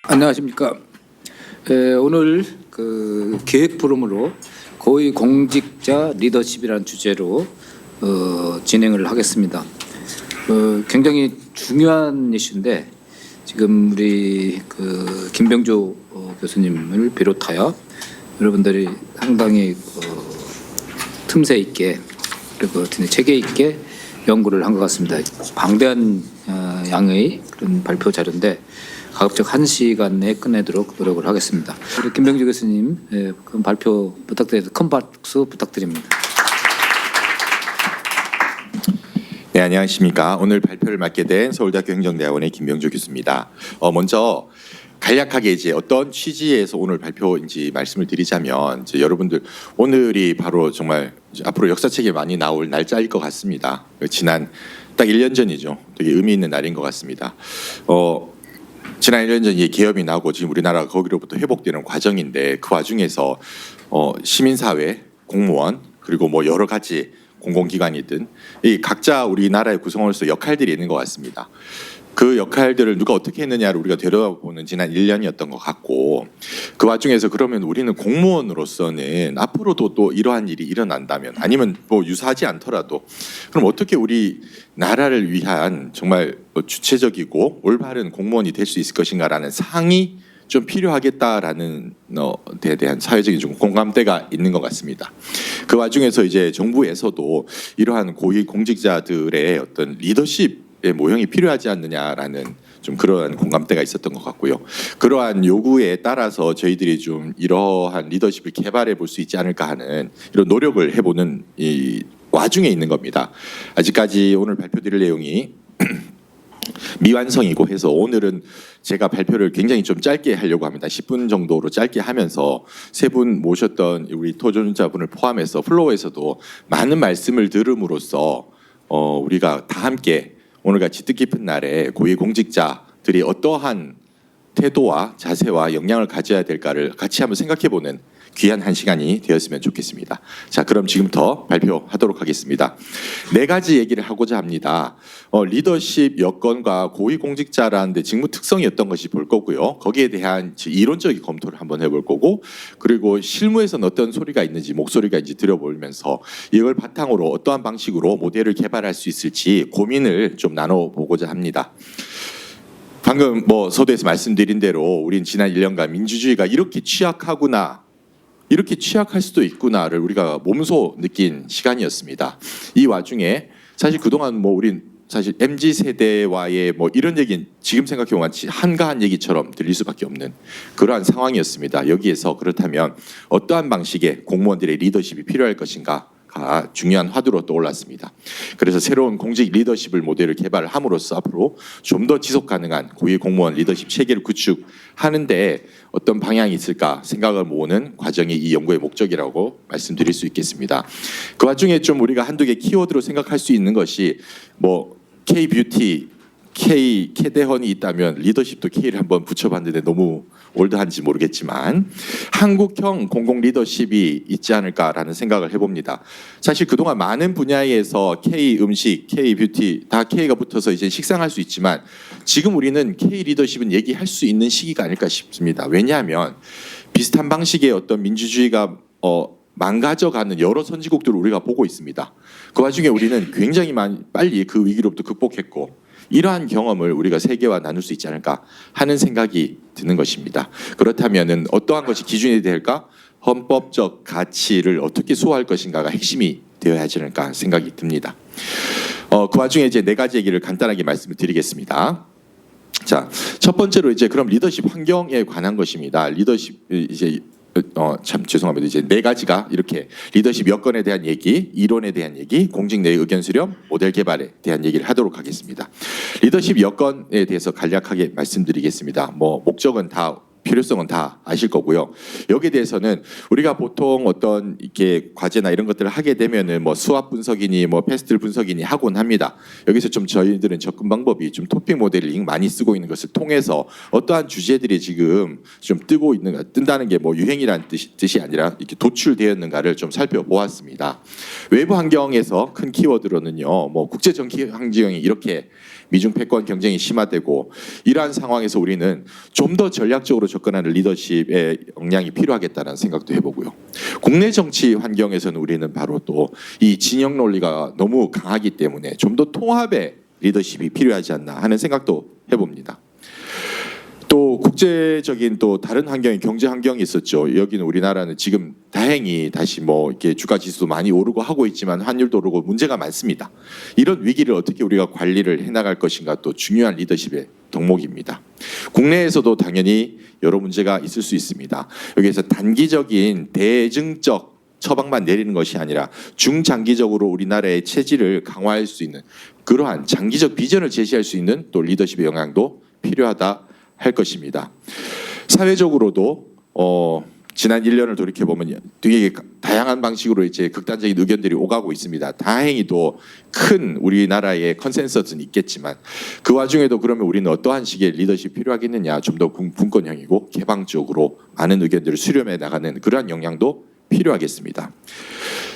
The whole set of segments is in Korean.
안녕하십니까. 오늘 기획 포럼으로 고위 공직자 리더십이라는 주제로 진행을 하겠습니다. 굉장히 중요한 이슈인데 지금 우리 김병조 교수님을 비롯하여 여러분들이 상당히 틈새 있게 그리고 체계 있게 연구를 한 것 같습니다. 방대한 양의 그런 발표 자료인데 가급적 1시간 내에 끝내도록 노력을 하겠습니다. 우리 김병주 교수님 그 발표 부탁드려서 큰 박수 부탁드립니다. 네, 안녕하십니까. 오늘 발표를 맡게 된 서울대학교 행정대학원의 김병주 교수입니다. 먼저 간략하게 이제 어떤 취지에서 오늘 발표인지 말씀을 드리자면 이제 여러분들 오늘이 바로 정말 앞으로 역사책에 많이 나올 날짜일 것 같습니다. 지난 딱 1년 전이죠. 되게 의미 있는 날인 것 같습니다. 지난 1년 전 계엄이 나고 지금 우리나라가 거기로부터 회복되는 과정인데 그 와중에서 시민사회, 공무원 그리고 뭐 여러 가지 공공기관이든 이 각자 우리나라의 구성원으로서 역할들이 있는 것 같습니다. 그 역할들을 누가 어떻게 했느냐를 우리가 되돌아보는 지난 1년이었던 것 같고 그 와중에서 그러면 우리는 공무원으로서는 앞으로도 또 이러한 일이 일어난다면 아니면 뭐 유사하지 않더라도 그럼 어떻게 우리 나라를 위한 정말 주체적이고 올바른 공무원이 될 수 있을 것인가라는 상이 좀 필요하겠다라는 데 대한 사회적인 좀 공감대가 있는 것 같습니다. 그 와중에서 이제 정부에서도 이러한 고위 공직자들의 어떤 리더십의 모형이 필요하지 않느냐라는 좀 그러한 공감대가 있었던 것 같고요. 그러한 요구에 따라서 저희들이 좀 이러한 리더십을 개발해 볼 수 있지 않을까 하는 이런 노력을 해보는 이 와중에 있는 겁니다. 아직까지 오늘 발표드릴 내용이 미완성이고 해서 오늘은 제가 발표를 굉장히 좀 짧게 하려고 합니다. 10분 정도로 짧게 하면서 세 분 모셨던 우리 토론자분을 포함해서 플로어에서도 많은 말씀을 들음으로써 우리가 다 함께 오늘같이 뜻깊은 날에 고위공직자들이 어떠한 태도와 자세와 역량을 가져야 될까를 같이 한번 생각해보는 귀한 한 시간이 되었으면 좋겠습니다. 자, 그럼 지금부터 발표하도록 하겠습니다. 4가지 얘기를 하고자 합니다. 리더십 여건과 고위공직자라는 데 직무 특성이 어떤 것이 볼 거고요. 거기에 대한 이론적인 검토를 한번 해볼 거고 그리고 실무에서는 어떤 소리가 있는지 목소리가 있는지 들어보면서 이걸 바탕으로 어떠한 방식으로 모델을 개발할 수 있을지 고민을 좀 나눠보고자 합니다. 방금 서두에서 말씀드린 대로 우린 지난 1년간 민주주의가 이렇게 취약하구나 이렇게 취약할 수도 있구나를 우리가 몸소 느낀 시간이었습니다. 이 와중에 사실 그동안 우린 사실 MZ 세대와의 이런 얘기는 지금 생각해보면 한가한 얘기처럼 들릴 수밖에 없는 그러한 상황이었습니다. 여기에서 그렇다면 어떠한 방식의 공무원들의 리더십이 필요할 것인가? 중요한 화두로 떠올랐습니다. 그래서 새로운 공직 리더십을 모델을 개발함으로써 앞으로 좀 더 지속 가능한 고위 공무원 리더십 체계를 구축하는데 어떤 방향이 있을까 생각을 모으는 과정이 이 연구의 목적이라고 말씀드릴 수 있겠습니다. 그 와중에 좀 우리가 한두 개 키워드로 생각할 수 있는 것이 K-뷰티, K-대헌이 있다면 리더십도 K를 한번 붙여봤는데 너무 올드한지 모르겠지만 한국형 공공 리더십이 있지 않을까라는 생각을 해봅니다. 사실 그동안 많은 분야에서 K-음식, K-뷰티 다 K가 붙어서 이제 식상할 수 있지만 지금 우리는 K-리더십은 얘기할 수 있는 시기가 아닐까 싶습니다. 왜냐하면 비슷한 방식의 어떤 민주주의가 망가져가는 여러 선진국들을 우리가 보고 있습니다. 그 와중에 우리는 굉장히 빨리 그 위기로부터 극복했고 이러한 경험을 우리가 세계와 나눌 수 있지 않을까 하는 생각이 드는 것입니다. 그렇다면 어떠한 것이 기준이 될까? 헌법적 가치를 어떻게 수호할 것인가가 핵심이 되어야 하지 않을까 생각이 듭니다. 그 와중에 이제 4가지 얘기를 간단하게 말씀을 드리겠습니다. 자, 첫 번째로 이제 그럼 리더십 환경에 관한 것입니다. 리더십 이제 참 죄송합니다. 이제 4가지가 이렇게 리더십 여건에 대한 얘기, 이론에 대한 얘기, 공직 내 의견 수렴, 모델 개발에 대한 얘기를 하도록 하겠습니다. 리더십 여건에 대해서 간략하게 말씀드리겠습니다. 목적은 다 필요성은 다 아실 거고요. 여기에 대해서는 우리가 보통 어떤 이렇게 과제나 이런 것들을 하게 되면은 수합 분석이니 패스트 분석이니 하곤 합니다. 여기서 좀 저희들은 접근 방법이 좀 토픽 모델링 많이 쓰고 있는 것을 통해서 어떠한 주제들이 지금 좀 뜬다는 게 유행이라는 뜻이 아니라 이렇게 도출되었는가를 좀 살펴보았습니다. 외부 환경에서 큰 키워드로는요, 국제 정치 환경이 이렇게 미중 패권 경쟁이 심화되고 이러한 상황에서 우리는 좀 더 전략적으로 접근하는 리더십의 역량이 필요하겠다는 생각도 해보고요. 국내 정치 환경에서는 우리는 바로 또 이 진영 논리가 너무 강하기 때문에 좀 더 통합의 리더십이 필요하지 않나 하는 생각도 해봅니다. 또 국제적인 또 다른 환경이 경제 환경이 있었죠. 여기는 우리나라는 지금 다행히 다시 뭐 이렇게 주가 지수도 많이 오르고 하고 있지만 환율도 오르고 문제가 많습니다. 이런 위기를 어떻게 우리가 관리를 해나갈 것인가 또 중요한 리더십의 덕목입니다. 국내에서도 당연히 여러 문제가 있을 수 있습니다. 여기에서 단기적인 대증적 처방만 내리는 것이 아니라 중장기적으로 우리나라의 체질을 강화할 수 있는 그러한 장기적 비전을 제시할 수 있는 또 리더십의 영향도 필요하다 할 것입니다. 사회적으로도 지난 1년을 돌이켜 보면 되게 다양한 방식으로 이제 극단적인 의견들이 오가고 있습니다. 다행히도 큰 우리나라의 컨센서스는 있겠지만 그 와중에도 그러면 우리는 어떠한 식의 리더십이 필요하겠느냐, 좀 더 분권형이고 개방적으로 많은 의견들을 수렴해 나가는 그러한 역량도 필요하겠습니다.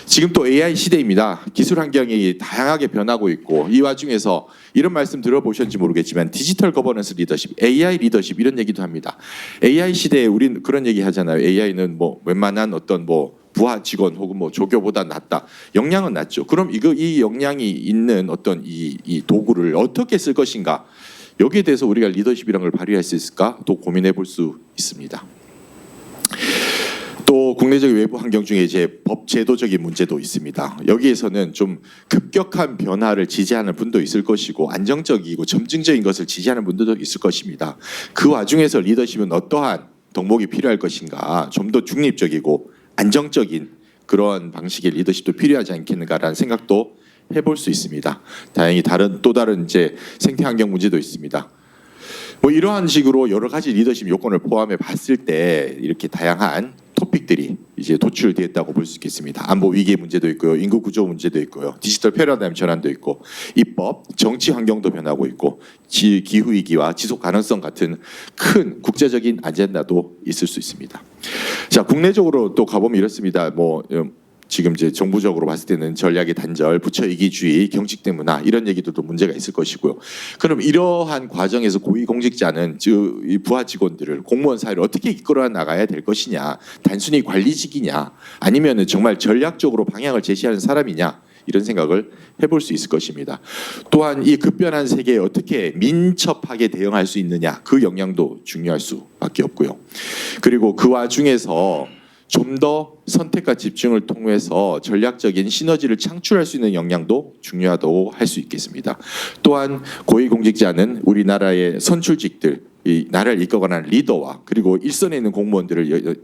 지금 또 AI 시대입니다. 기술 환경이 다양하게 변하고 있고 이 와중에서 이런 말씀 들어보셨는지 모르겠지만 디지털 거버넌스 리더십, AI 리더십 이런 얘기도 합니다. AI 시대에 우린 그런 얘기 하잖아요. AI는 뭐 웬만한 어떤 뭐 부하 직원 혹은 뭐 조교보다 낫다. 역량은 낫죠. 그럼 이 역량이 있는 어떤 이 도구를 어떻게 쓸 것인가? 여기에 대해서 우리가 리더십이라는 걸 발휘할 수 있을까? 또 고민해 볼 수 있습니다. 또 국내적 외부 환경 중에 이제 법 제도적인 문제도 있습니다. 여기에서는 좀 급격한 변화를 지지하는 분도 있을 것이고 안정적이고 점증적인 것을 지지하는 분들도 있을 것입니다. 그 와중에서 리더십은 어떠한 덕목이 필요할 것인가, 좀 더 중립적이고 안정적인 그런 방식의 리더십도 필요하지 않겠는가라는 생각도 해볼 수 있습니다. 다행히 또 다른 이제 생태 환경 문제도 있습니다. 뭐 이러한 식으로 여러 가지 리더십 요건을 포함해 봤을 때 이렇게 다양한 토픽들이 이제 도출되었다고 볼 수 있겠습니다. 안보 위기 문제도 있고요, 인구 구조 문제도 있고요, 디지털 패러다임 전환도 있고, 입법, 정치 환경도 변하고 있고, 기후 위기와 지속 가능성 같은 큰 국제적인 아젠다도 있을 수 있습니다. 자, 국내적으로 또 가보면 이렇습니다. 뭐 지금 이제 정부적으로 봤을 때는 전략의 단절, 부처 이기주의, 경직된 문화 이런 얘기들도 문제가 있을 것이고요. 그럼 이러한 과정에서 고위공직자는 이 부하 직원들을 공무원 사회를 어떻게 이끌어 나가야 될 것이냐, 단순히 관리직이냐, 아니면은 정말 전략적으로 방향을 제시하는 사람이냐 이런 생각을 해볼 수 있을 것입니다. 또한 이 급변한 세계에 어떻게 민첩하게 대응할 수 있느냐 그 역량도 중요할 수밖에 없고요. 그리고 그 와중에서 좀 더 선택과 집중을 통해서 전략적인 시너지를 창출할 수 있는 역량도 중요하다고 할 수 있겠습니다. 또한 고위공직자는 우리나라의 선출직들, 이 나라를 이끌어가는 리더와 그리고 일선에 있는 공무원들을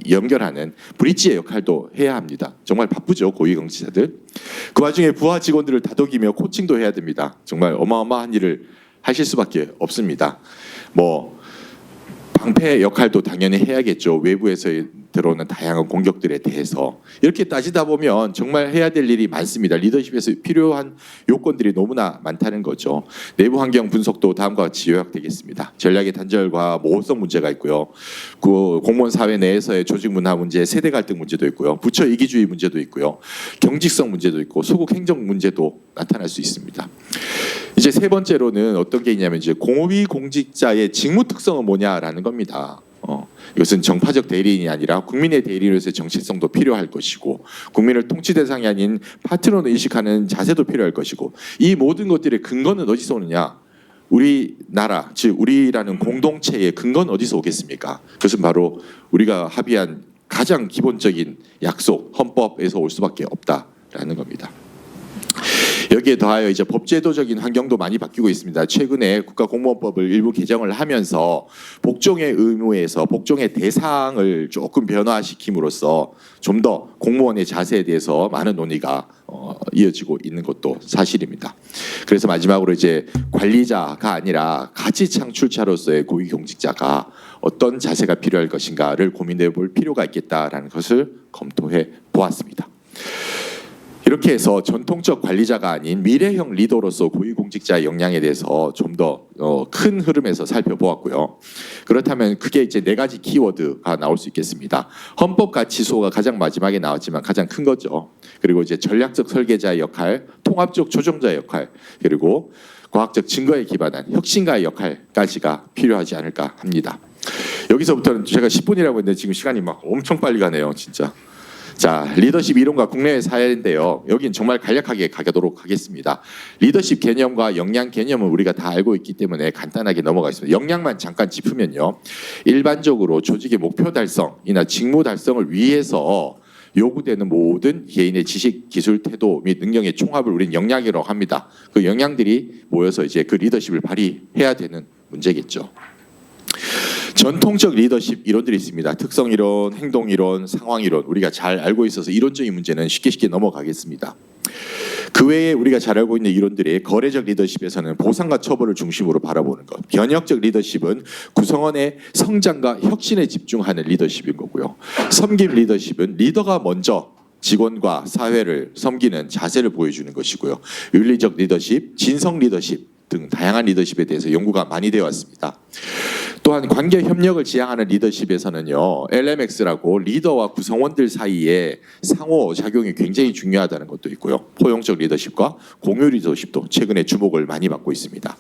연결하는 브릿지의 역할도 해야 합니다. 정말 바쁘죠, 고위공직자들. 그 와중에 부하 직원들을 다독이며 코칭도 해야 됩니다. 정말 어마어마한 일을 하실 수밖에 없습니다. 뭐 방패 역할도 당연히 해야겠죠. 외부에서 들어오는 다양한 공격들에 대해서 이렇게 따지다 보면 정말 해야 될 일이 많습니다. 리더십에서 필요한 요건들이 너무나 많다는 거죠. 내부 환경 분석도 다음과 같이 요약되겠습니다. 전략의 단절과 모호성 문제가 있고요. 그 공무원 사회 내에서의 조직 문화 문제, 세대 갈등 문제도 있고요. 부처 이기주의 문제도 있고요. 경직성 문제도 있고 소국 행정 문제도 나타날 수 있습니다. 이제 세 번째로는 어떤 게 있냐면 이제 고위공직자의 직무 특성은 뭐냐라는 겁니다. 이것은 정파적 대리인이 아니라 국민의 대리인으로서의 정체성도 필요할 것이고 국민을 통치 대상이 아닌 파트너로 인식하는 자세도 필요할 것이고 이 모든 것들의 근거는 어디서 오느냐? 우리나라, 즉 우리라는 공동체의 근거는 어디서 오겠습니까? 그것은 바로 우리가 합의한 가장 기본적인 약속, 헌법에서 올 수밖에 없다라는 겁니다. 여기에 더하여 이제 법제도적인 환경도 많이 바뀌고 있습니다. 최근에 국가공무원법을 일부 개정을 하면서 복종의 의무에서 복종의 대상을 조금 변화시킴으로써 좀 더 공무원의 자세에 대해서 많은 논의가 이어지고 있는 것도 사실입니다. 그래서 마지막으로 이제 관리자가 아니라 가치 창출자로서의 고위공직자가 어떤 자세가 필요할 것인가를 고민해 볼 필요가 있겠다라는 것을 검토해 보았습니다. 이렇게 해서 전통적 관리자가 아닌 미래형 리더로서 고위공직자의 역량에 대해서 좀 더 큰 흐름에서 살펴보았고요. 그렇다면 그게 이제 네 가지 키워드가 나올 수 있겠습니다. 헌법 가치소가 가장 마지막에 나왔지만 가장 큰 거죠. 그리고 이제 전략적 설계자의 역할, 통합적 조정자의 역할, 그리고 과학적 증거에 기반한 혁신가의 역할까지가 필요하지 않을까 합니다. 여기서부터는 제가 10분이라고 했는데 지금 시간이 막 엄청 빨리 가네요, 진짜. 자, 리더십 이론과 국내외 사례인데요. 여긴 정말 간략하게 가도록 하겠습니다. 리더십 개념과 역량 개념은 우리가 다 알고 있기 때문에 간단하게 넘어가겠습니다. 역량만 잠깐 짚으면요. 일반적으로 조직의 목표 달성이나 직무 달성을 위해서 요구되는 모든 개인의 지식, 기술, 태도 및 능력의 총합을 우리는 역량이라고 합니다. 그 역량들이 모여서 이제 그 리더십을 발휘해야 되는 문제겠죠. 전통적 리더십 이론들이 있습니다. 특성 이론, 행동 이론, 상황 이론 우리가 잘 알고 있어서 이론적인 문제는 쉽게 넘어가겠습니다. 그 외에 우리가 잘 알고 있는 이론들이 거래적 리더십에서는 보상과 처벌을 중심으로 바라보는 것, 변혁적 리더십은 구성원의 성장과 혁신에 집중하는 리더십인 거고요. 섬김 리더십은 리더가 먼저 직원과 사회를 섬기는 자세를 보여주는 것이고요. 윤리적 리더십, 진성 리더십 등 다양한 리더십에 대해서 연구가 많이 되어 왔습니다. 또한 관계 협력을 지향하는 리더십에서는요, LMX라고 리더와 구성원들 사이에 상호 작용이 굉장히 중요하다는 것도 있고요. 포용적 리더십과 공유 리더십도 최근에 주목을 많이 받고 있습니다.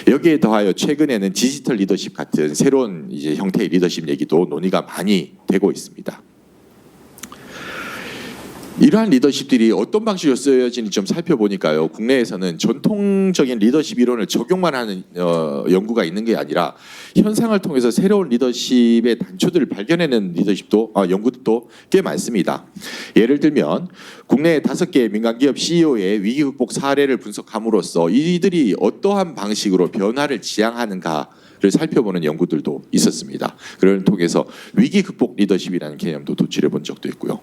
여기에 더하여 최근에는 디지털 리더십 같은 새로운 이제 형태의 리더십 얘기도 논의가 많이 되고 있습니다. 이러한 리더십들이 어떤 방식으로 쓰여지는지 좀 살펴보니까요. 국내에서는 전통적인 리더십 이론을 적용만 하는 연구가 있는 게 아니라 현상을 통해서 새로운 리더십의 단초들을 발견해내는 연구도 꽤 많습니다. 예를 들면 국내 5개의 민간기업 CEO의 위기 극복 사례를 분석함으로써 이들이 어떠한 방식으로 변화를 지향하는가 를 살펴보는 연구들도 있었습니다. 그걸 통해서 위기 극복 리더십이라는 개념도 도출해 본 적도 있고요.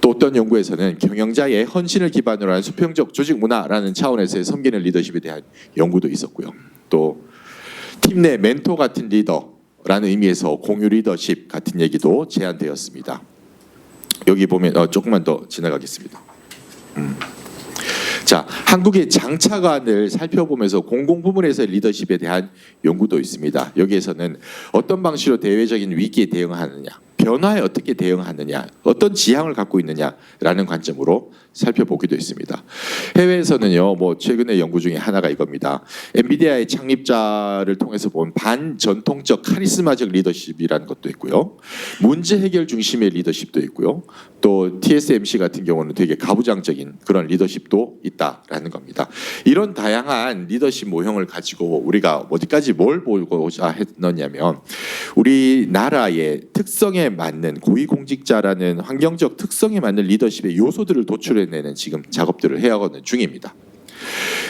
또 어떤 연구에서는 경영자의 헌신을 기반으로 한 수평적 조직 문화라는 차원에서의 섬기는 리더십에 대한 연구도 있었고요. 또 팀 내 멘토 같은 리더라는 의미에서 공유 리더십 같은 얘기도 제안되었습니다. 여기 보면 조금만 더 지나가겠습니다. 자, 한국의 장차관을 살펴보면서 공공부문에서의 리더십에 대한 연구도 있습니다. 여기에서는 어떤 방식으로 대외적인 위기에 대응하느냐, 변화에 어떻게 대응하느냐, 어떤 지향을 갖고 있느냐라는 관점으로 살펴보기도 했습니다. 해외에서는요, 최근의 연구 중에 하나가 이겁니다. 엔비디아의 창립자를 통해서 본 반전통적 카리스마적 리더십이라는 것도 있고요. 문제 해결 중심의 리더십도 있고요. 또 TSMC 같은 경우는 되게 가부장적인 그런 리더십도 있다라는 겁니다. 이런 다양한 리더십 모형을 가지고 우리가 어디까지 뭘 보고자 했느냐면 우리나라의 특성에 맞는 고위공직자라는 환경적 특성에 맞는 리더십의 요소들을 도출해내는 지금 작업들을 해가는 중입니다.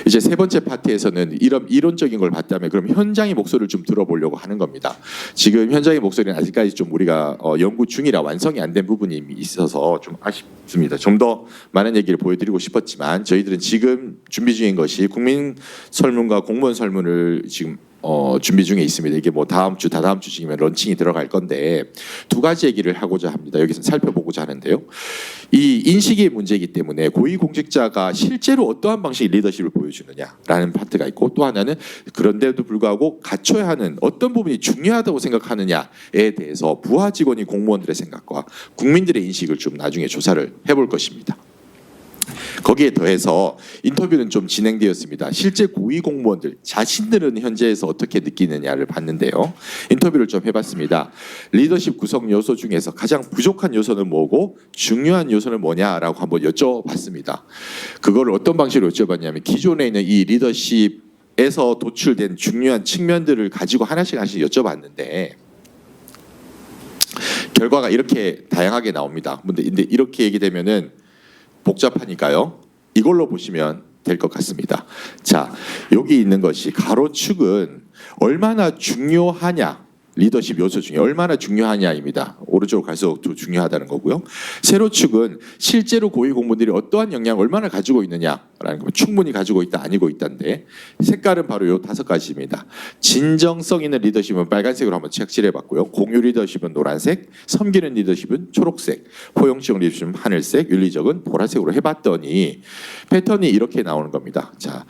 이제 세 번째 파트에서는 이런 이론적인 걸 봤다면 그럼 현장의 목소리를 좀 들어보려고 하는 겁니다. 지금 현장의 목소리는 아직까지 좀 우리가 연구 중이라 완성이 안 된 부분이 있어서 좀 아쉽습니다. 좀 더 많은 얘기를 보여드리고 싶었지만 저희들은 지금 준비 중인 것이 국민 설문과 공무원 설문을 지금 준비 중에 있습니다. 이게 다다음 주쯤이면 런칭이 들어갈 건데 두 가지 얘기를 하고자 합니다. 여기서 살펴보고자 하는데요. 이 인식의 문제이기 때문에 고위공직자가 실제로 어떠한 방식의 리더십을 보여주느냐라는 파트가 있고 또 하나는 그런데도 불구하고 갖춰야 하는 어떤 부분이 중요하다고 생각하느냐에 대해서 부하 직원인 공무원들의 생각과 국민들의 인식을 좀 나중에 조사를 해볼 것입니다. 거기에 더해서 인터뷰는 좀 진행되었습니다. 실제 고위 공무원들 자신들은 현재에서 어떻게 느끼느냐를 봤는데요. 인터뷰를 좀 해봤습니다. 리더십 구성 요소 중에서 가장 부족한 요소는 뭐고 중요한 요소는 뭐냐라고 한번 여쭤봤습니다. 그걸 어떤 방식으로 여쭤봤냐면 기존에 있는 이 리더십에서 도출된 중요한 측면들을 가지고 하나씩 여쭤봤는데 결과가 이렇게 다양하게 나옵니다. 근데 이렇게 얘기되면은 복잡하니까요. 이걸로 보시면 될 것 같습니다. 자, 여기 있는 것이 가로축은 얼마나 중요하냐, 리더십 요소 중에 얼마나 중요하냐입니다. 오른쪽으로 갈수록 더 중요하다는 거고요. 세로축은 실제로 고위공무원들이 어떠한 역량을 얼마나 가지고 있느냐라는 거, 충분히 가지고 있다, 아니고 있다인데 색깔은 바로 요 5가지입니다. 진정성 있는 리더십은 빨간색으로 한번 색칠해봤고요. 공유 리더십은 노란색, 섬기는 리더십은 초록색, 포용적 리더십은 하늘색, 윤리적은 보라색으로 해봤더니 패턴이 이렇게 나오는 겁니다. 자,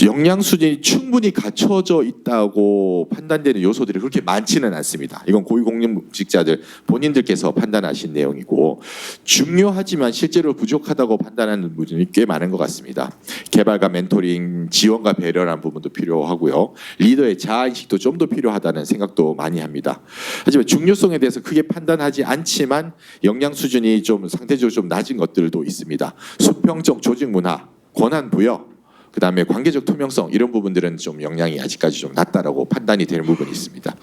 역량 수준이 충분히 갖춰져 있다고 판단되는 요소들이 그렇게 많지는 않습니다. 이건 고위공직자들 본인들께서 판단하신 내용이고, 중요하지만 실제로 부족하다고 판단하는 부분이 꽤 많은 것 같습니다. 개발과 멘토링, 지원과 배려라는 부분도 필요하고요. 리더의 자아인식도 좀 더 필요하다는 생각도 많이 합니다. 하지만 중요성에 대해서 크게 판단하지 않지만 역량 수준이 좀 상대적으로 좀 낮은 것들도 있습니다. 수평적 조직 문화, 권한 부여, 그다음에 관계적 투명성, 이런 부분들은 좀 역량이 아직까지 좀 낮다라고 판단이 되는 부분이 있습니다.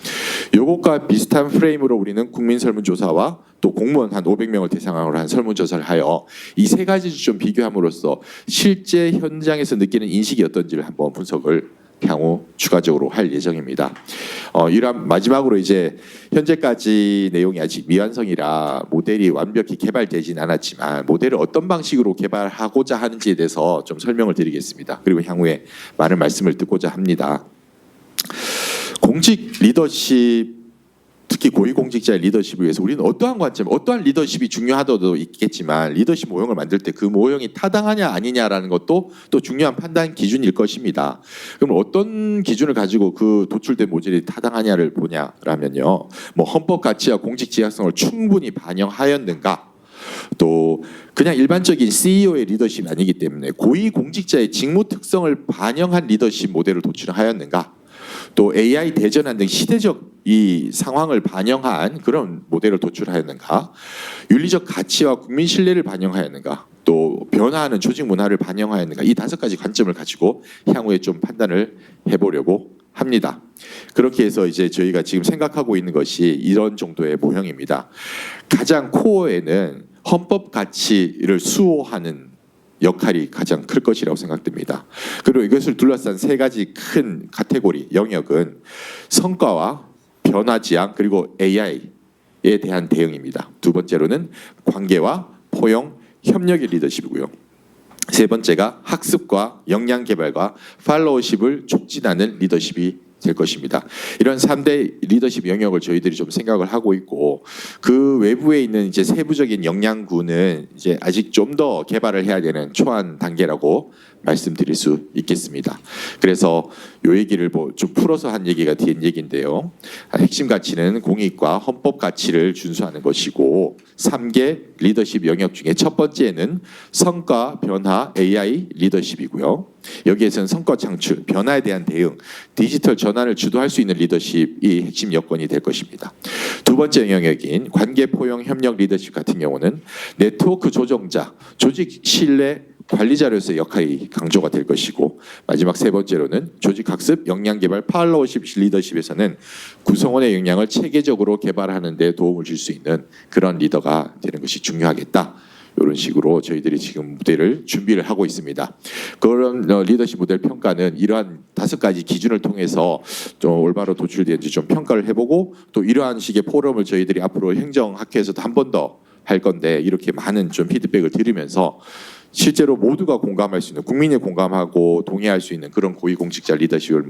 요것과 비슷한 프레임으로 우리는 국민 설문조사와 또 공무원 한 500명을 대상으로 한 설문조사를 하여 이 세 가지를 좀 비교함으로써 실제 현장에서 느끼는 인식이 어떤지를 한번 분석을 향후 추가적으로 할 예정입니다. 이런 마지막으로 이제 현재까지 내용이 아직 미완성이라 모델이 완벽히 개발되진 않았지만 모델을 어떤 방식으로 개발하고자 하는지에 대해서 좀 설명을 드리겠습니다. 그리고 향후에 많은 말씀을 듣고자 합니다. 공직 리더십, 특히 고위공직자의 리더십을 위해서 우리는 어떠한 관점, 어떠한 리더십이 중요하다도 있겠지만 리더십 모형을 만들 때 그 모형이 타당하냐 아니냐라는 것도 또 중요한 판단 기준일 것입니다. 그럼 어떤 기준을 가지고 그 도출된 모델이 타당하냐를 보냐라면요, 뭐 헌법 가치와 공직 지향성을 충분히 반영하였는가, 또 그냥 일반적인 CEO의 리더십이 아니기 때문에 고위공직자의 직무 특성을 반영한 리더십 모델을 도출하였는가, 또 AI 대전환 등 시대적 이 상황을 반영한 그런 모델을 도출하였는가, 윤리적 가치와 국민 신뢰를 반영하였는가, 또 변화하는 조직 문화를 반영하였는가, 이 5가지 관점을 가지고 향후에 좀 판단을 해보려고 합니다. 그렇게 해서 이제 저희가 지금 생각하고 있는 것이 이런 정도의 모형입니다. 가장 코어에는 헌법 가치를 수호하는 역할이 가장 클 것이라고 생각됩니다. 그리고 이것을 둘러싼 3가지 큰 카테고리, 영역은 성과와 변화 지향, 그리고 AI에 대한 대응입니다. 2번째로는 관계와 포용, 협력의 리더십이고요. 3번째가 학습과 역량 개발과 팔로우십을 촉진하는 리더십이 될 것입니다. 이런 3대 리더십 영역을 저희들이 좀 생각을 하고 있고, 그 외부에 있는 이제 세부적인 역량군은 이제 아직 좀 더 개발을 해야 되는 초안 단계라고 말씀드릴 수 있겠습니다. 그래서 요 얘기를 뭐 좀 풀어서 한 얘기가 된 얘기인데요. 핵심 가치는 공익과 헌법 가치를 준수하는 것이고, 3개 리더십 영역 중에 첫 번째는 성과, 변화, AI 리더십이고요. 여기에서는 성과 창출, 변화에 대한 대응, 디지털 전환을 주도할 수 있는 리더십이 핵심 여건이 될 것입니다. 2번째 영역인 관계 포용 협력 리더십 같은 경우는 네트워크 조정자, 조직 신뢰 관리자로서의 역할이 강조가 될 것이고, 마지막 3번째로는 조직 학습, 역량 개발, 팔로우십 리더십에서는 구성원의 역량을 체계적으로 개발하는 데 도움을 줄 수 있는 그런 리더가 되는 것이 중요하겠다. 이런 식으로 저희들이 지금 무대를 준비를 하고 있습니다. 그런 리더십 모델 평가는 이러한 5가지 기준을 통해서 좀 올바로 도출되는지 좀 평가를 해보고, 또 이러한 식의 포럼을 저희들이 앞으로 행정학회에서도 한 번 더 할 건데, 이렇게 많은 좀 피드백을 드리면서 실제로 모두가 공감할 수 있는, 국민이 공감하고 동의할 수 있는 그런 고위공직자 리더십을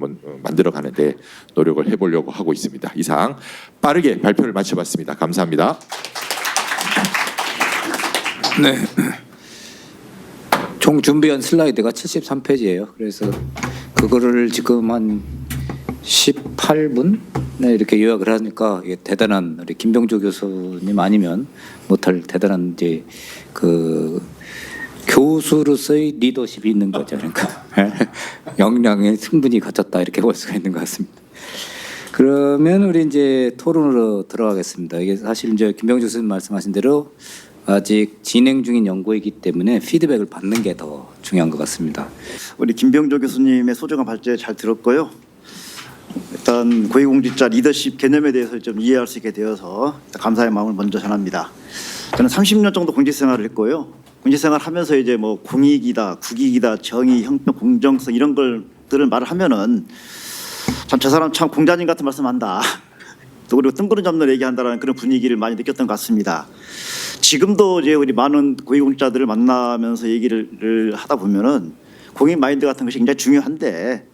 만들어가는데 노력을 해보려고 하고 있습니다. 이상 빠르게 발표를 마쳐봤습니다. 감사합니다. 네. 총 준비한 슬라이드가 73페이지예요. 그래서 그거를 지금 한 18분 이렇게 요약을 하니까 이게 대단한 우리 김병조 교수님 아니면 못할 대단한 이제 그 교수로서의 리더십이 있는 거죠. 그러니까 역량에 충분히 갖췄다 이렇게 볼 수가 있는 것 같습니다. 그러면 우리 이제 토론으로 들어가겠습니다. 이게 사실 이제 김병조 교수님 말씀하신 대로 아직 진행 중인 연구이기 때문에 피드백을 받는 게 더 중요한 것 같습니다. 우리 김병조 교수님의 소중한 발제 잘 들었고요. 일단 고위공직자 리더십 개념에 대해서 좀 이해할 수 있게 되어서 감사의 마음을 먼저 전합니다. 저는 30년 정도 공직생활을 했고요. 공직생활 하면서 이제 뭐 공익이다, 국익이다, 정의, 형평, 공정성 이런 걸들을 말을 하면은 참 저 사람 참 공자님 같은 말씀한다. 또 그리고 뜬구름 잡는 얘기한다라는 그런 분위기를 많이 느꼈던 것 같습니다. 지금도 이제 우리 많은 고위공직자들을 만나면서 얘기를 하다 보면은 공익 마인드 같은 것이 굉장히 중요한데,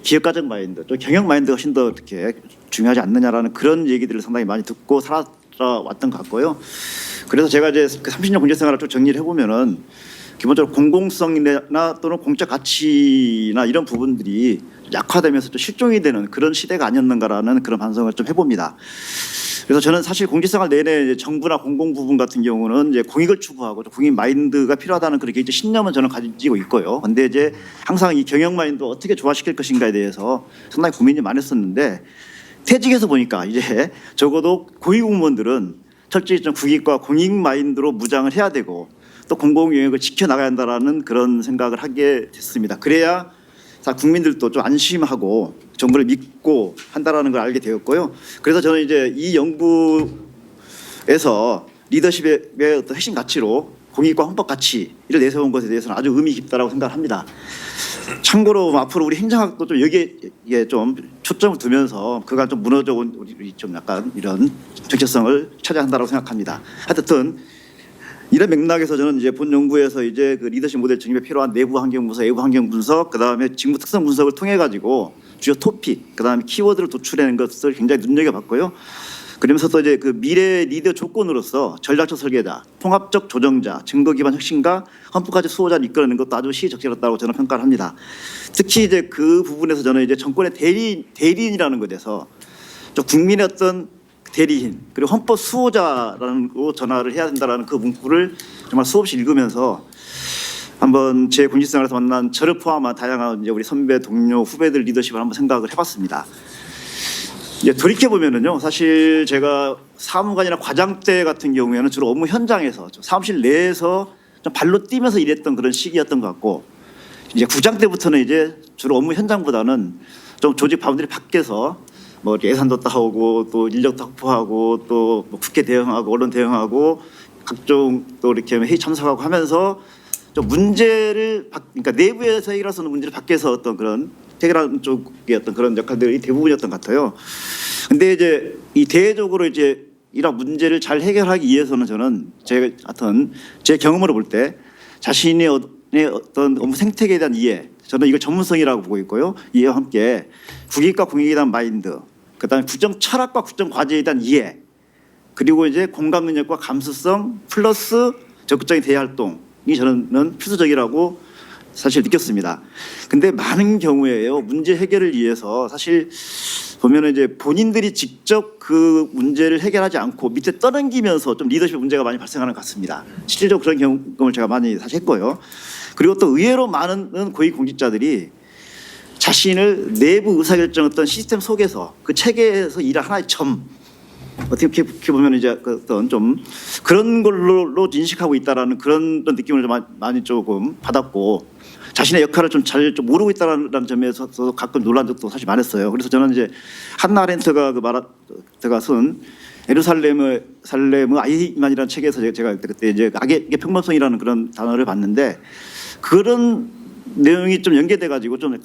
기업가적 마인드, 또 경영 마인드가 훨씬 더 이렇게 중요하지 않느냐라는 그런 얘기들을 상당히 많이 듣고 살아왔던 것 같고요. 그래서 제가 이제 그 30년 공직생활을 좀 정리를 해보면은 기본적으로 공공성이나 또는 공적 가치나 이런 부분들이 약화되면서 좀 실종이 되는 그런 시대가 아니었는가라는 그런 반성을 좀 해봅니다. 그래서 저는 사실 공직생활 내내 이제 정부나 공공 부분 같은 경우는 이제 공익을 추구하고 공익 마인드가 필요하다는 그런 개인적 신념은 저는 가지고 있고요. 근데 이제 항상 이 경영 마인드 어떻게 조화시킬 것인가에 대해서 상당히 고민이 많았었는데 퇴직해서 보니까 이제 적어도 고위공무원들은 철저히 좀 국익과 공익 마인드로 무장을 해야 되고 또 공공 영역을 지켜나가야 한다라는 그런 생각을 하게 됐습니다. 그래야 국민들도 좀 안심하고 정부를 믿고 한다라는 걸 알게 되었고요. 그래서 저는 이제 이 연구에서 리더십의 어떤 핵심 가치로 공익과 헌법 가치를 내세운 것에 대해서는 아주 의미 깊다라고 생각합니다. 참고로 앞으로 우리 행정학도 좀 여기에 좀 초점을 두면서 그간 좀 무너져 온 우리 좀 약간 이런 정체성을 찾아야 한다고 생각합니다. 하여튼 이런 맥락에서 저는 이제 본 연구에서 이제 그 리더십 모델 정립에 필요한 내부 환경 분석, 외부 환경 분석, 그다음에 직무 특성 분석을 통해 가지고 주요 토픽, 그다음에 키워드를 도출하는 것을 굉장히 눈여겨봤고요. 그러면서 또 이제 그 미래 리더 조건으로서 전략적 설계자, 통합적 조정자, 증거 기반 혁신가, 헌법가치 수호자를 이끌어내는 것도 아주 시적절했다고 저는 평가를 합니다. 특히 이제 그 부분에서 저는 이제 정권의 대리인이라는 것에서 좀 국민의 어떤 대리인 그리고 헌법 수호자라는 거 전화를 해야 된다라는 그 문구를 정말 수없이 읽으면서 한번 제 군직생활에서 만난 저를 포함한 다양한 이제 우리 선배 동료 후배들 리더십을 한번 생각을 해봤습니다. 이제 돌이켜 보면은요, 사실 제가 사무관이나 과장 때 같은 경우에는 주로 업무 현장에서 사무실 내에서 좀 발로 뛰면서 일했던 그런 시기였던 것 같고, 이제 구장 때부터는 이제 주로 업무 현장보다는 좀 조직 바운더리 밖에서 뭐 예산도 따오고 또 인력도 확보하고 또 뭐 국회 대응하고 언론 대응하고 각종 또 이렇게 회의 참석하고 하면서 좀 문제를 그러니까 내부에서 해결할 수 있는 문제를 밖에서 어떤 그런 해결하는 쪽의 어떤 그런 역할들이 대부분이었던 것 같아요. 근데 이제 이 대외적으로 이제 이런 문제를 잘 해결하기 위해서는 저는 제가 하여튼 제 경험으로 볼 때 자신의 어떤 업무 생태계에 대한 이해, 저는 이걸 전문성이라고 보고 있고요. 이해와 함께 국익과 공익에 대한 마인드, 그다음에 국정 철학과 국정 과제에 대한 이해, 그리고 이제 공감 능력과 감수성 플러스 적극적인 대외 활동이 저는 필수적이라고 사실 느꼈습니다. 근데 많은 경우에요, 문제 해결을 위해서 사실 보면은 이제 본인들이 직접 그 문제를 해결하지 않고 밑에 떠넘기면서 좀 리더십 문제가 많이 발생하는 것 같습니다. 실질적으로 그런 경험을 제가 많이 사실 했고요. 그리고 또 의외로 많은 고위 공직자들이 자신을 내부 의사결정 어떤 시스템 속에서 그 체계에서 일할 하나의 점, 어떻게 보면 이제 어떤 좀 그런 걸로 인식하고 있다라는 그런 느낌을 좀 많이 조금 받았고, 자신의 역할을 좀 잘 모르고 있다라는 점에서 가끔 놀란 적도 사실 많았어요. 그래서 저는 이제 한나 아렌트가 제가 쓴 예루살렘의 아이만이라는 책에서 제가 그때 이제 악의 평범성이라는 그런 단어를 봤는데, 그런 내용이 좀 연계돼 가지고 좀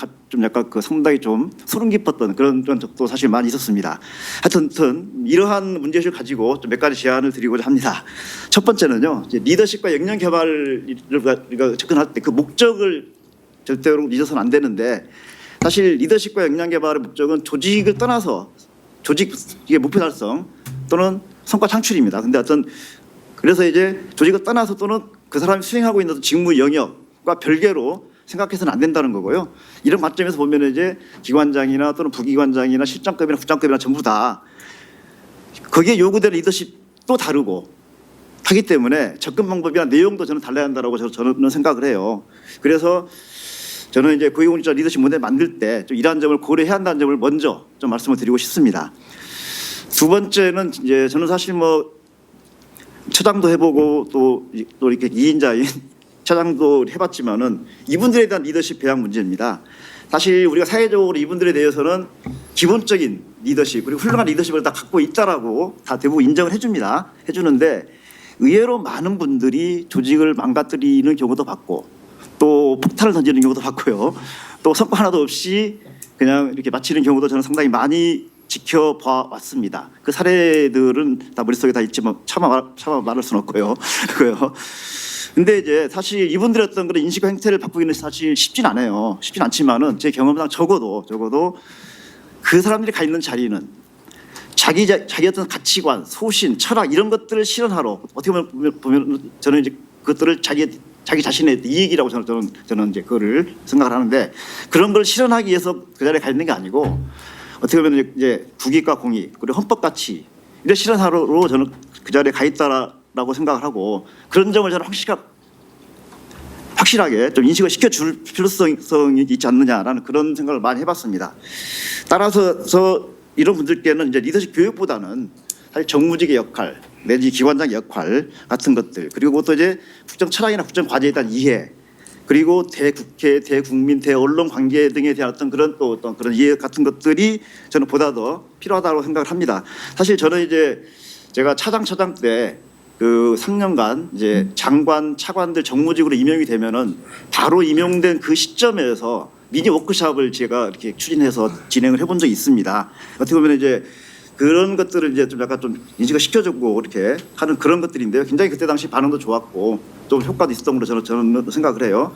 약간 그 상당히 좀 소름 깊었던 그런 적도 사실 많이 있었습니다. 하여튼 이러한 문제를 가지고 좀 몇 가지 제안을 드리고자 합니다. 첫 번째는요, 이제 리더십과 역량 개발을 우리가 접근할 때 그 목적을 절대로 잊어서는 안 되는데, 사실 리더십과 역량 개발의 목적은 조직을 떠나서 조직의 목표 달성 또는 성과 창출입니다. 근데 그래서 이제 조직을 떠나서 또는 그 사람이 수행하고 있는 직무 영역과 별개로 생각해서는 안 된다는 거고요. 이런 관점에서 보면 이제 기관장이나 또는 부기관장이나 실장급이나 부장급이나 전부 다 거기에 요구되는 리더십도 다르고 하기 때문에 접근 방법이나 내용도 저는 달라야 한다고 저는 생각을 해요. 그래서 저는 이제 고위공직자 리더십 모델 만들 때 좀 이러한 점을 고려해야 한다는 점을 먼저 좀 말씀을 드리고 싶습니다. 두 번째는 이제 저는 사실 뭐 처장도 해보고 또 이렇게 2인자인 차장도 해봤지만은 이분들에 대한 리더십 배양 문제입니다. 사실 우리가 사회적으로 이분들에 대해서는 기본적인 리더십 그리고 훌륭한 리더십을 다 갖고 있다라고 다 대부분 인정을 해주는데 의외로 많은 분들이 조직을 망가뜨리는 경우도 봤고 또 폭탄을 던지는 경우도 봤고요. 또 성과 하나도 없이 그냥 이렇게 마치는 경우도 저는 상당히 많이 지켜봐 왔습니다. 그 사례들은 다 머릿속에 다 있지만 차마 말할 수는 없고요. 근데 이제 사실 이분들의 어떤 그런 인식과 행태를 바꾸기는 사실 쉽진 않아요. 쉽진 않지만은 제 경험상 적어도 그 사람들이 가 있는 자리는 자기 어떤 가치관, 소신, 철학 이런 것들을 실현하러 어떻게 보면 저는 이제 그것들을 자기의 자기 자신의 이익이라고 저는 이제 그거를 생각을 하는데 그런 걸 실현하기 위해서 그 자리에 가 있는 게 아니고 어떻게 보면 이제 국익과 공익 그리고 헌법 가치 이런 실현하러 저는 그 자리에 가 있다라고 생각을 하고 그런 점을 저는 확실하게 좀 인식을 시켜줄 필요성이 있지 않느냐라는 그런 생각을 많이 해봤습니다. 따라서 이런 분들께는 이제 리더십 교육보다는 사실 정무직의 역할 내지 기관장 역할 같은 것들 그리고 또 이제 국정 철학이나 국정 과제에 대한 이해 그리고 대국회, 대국민, 대언론 관계 등에 대한 어떤 그런 이해 같은 것들이 저는 보다 더 필요하다고 생각을 합니다. 사실 저는 이제 제가 차장 때 그 3년간 이제 장관, 차관들 정무직으로 임명이 되면은 바로 임용된 그 시점에서 미니 워크숍을 제가 이렇게 추진해서 진행을 해본 적이 있습니다. 어떻게 보면 이제 그런 것들을 이제 좀 약간 좀 인식을 시켜주고 이렇게 하는 그런 것들인데요. 굉장히 그때 당시 반응도 좋았고 좀 효과도 있었던 걸로 저는 생각을 해요.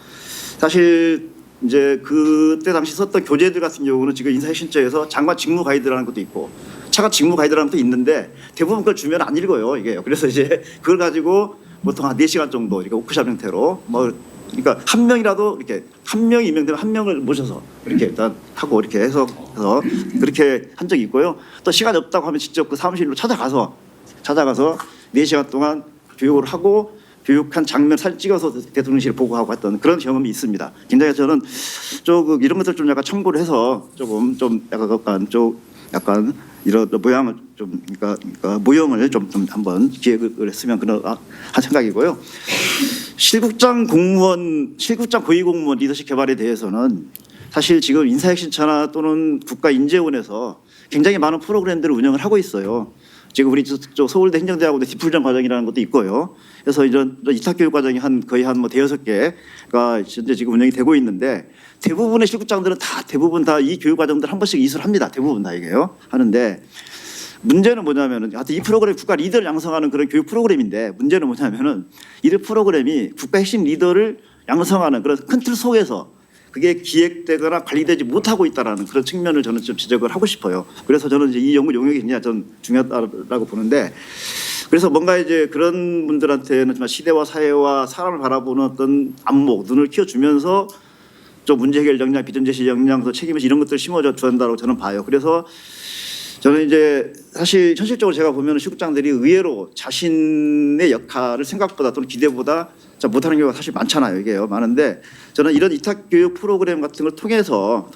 사실 이제 그때 당시 썼던 교재들 같은 경우는 지금 인사혁신처에서 장관 직무 가이드라는 것도 있고 차관 직무 가이드라는 것도 있는데 대부분 그걸 주면 안 읽어요 이게요. 그래서 이제 그걸 가지고 보통 한 4시간 정도 이렇게 워크숍 형태로 뭐 그러니까 한 명이라도 이렇게 한 명이 임명되면 한 명을 모셔서 이렇게 일단 하고 이렇게 해서 그렇게 한 적이 있고요. 또 시간이 없다고 하면 직접 그 사무실로 찾아가서 4시간 동안 교육을 하고 교육한 장면 사진 찍어서 대통령실에 보고하고 했던 그런 경험이 있습니다. 굉장히 저는 조금 이런 것들 좀 약간 참고를 해서 조금 좀 약간 이런 모양을 좀 그러니까 모형을 좀 한번 기획을 했으면 그런 한 생각이고요. 실국장 고위공무원 리더십 개발에 대해서는 사실 지금 인사혁신처나 또는 국가인재원에서 굉장히 많은 프로그램들을 운영을 하고 있어요. 지금 우리 서울대 행정대학원의 디플전 과정이라는 것도 있고요. 그래서 이런 이탁교육 과정이 거의 한 뭐 대여섯 개가 현재 지금 운영이 되고 있는데 대부분의 실국장들은 대부분 다 이 교육 과정들 한 번씩 이수를 합니다. 대부분 다 이게요. 하는데 문제는 뭐냐면은 하여튼 이 프로그램 국가 리더를 양성하는 그런 교육 프로그램인데 문제는 뭐냐면은 이 프로그램이 국가 핵심 리더를 양성하는 그런 큰 틀 속에서 그게 기획되거나 관리되지 못하고 있다라는 그런 측면을 저는 좀 지적을 하고 싶어요. 그래서 저는 이제 이 연구 용역이 굉장히 전 중요하다고 보는데 그래서 뭔가 이제 그런 분들한테는 정말 시대와 사회와 사람을 바라보는 어떤 안목, 눈을 키워주면서 좀 문제 해결 역량, 비전 제시 역량, 책임의식 이런 것들을 심어줘 줘야 한다고 저는 봐요. 그래서 저는 이제 사실 현실적으로 제가 보면 실국장들이 의외로 자신의 역할을 생각보다 또는 기대보다 잘 못하는 경우가 사실 많잖아요. 이게요. 많은데 저는 이런 이탁 교육 프로그램 같은 걸 통해서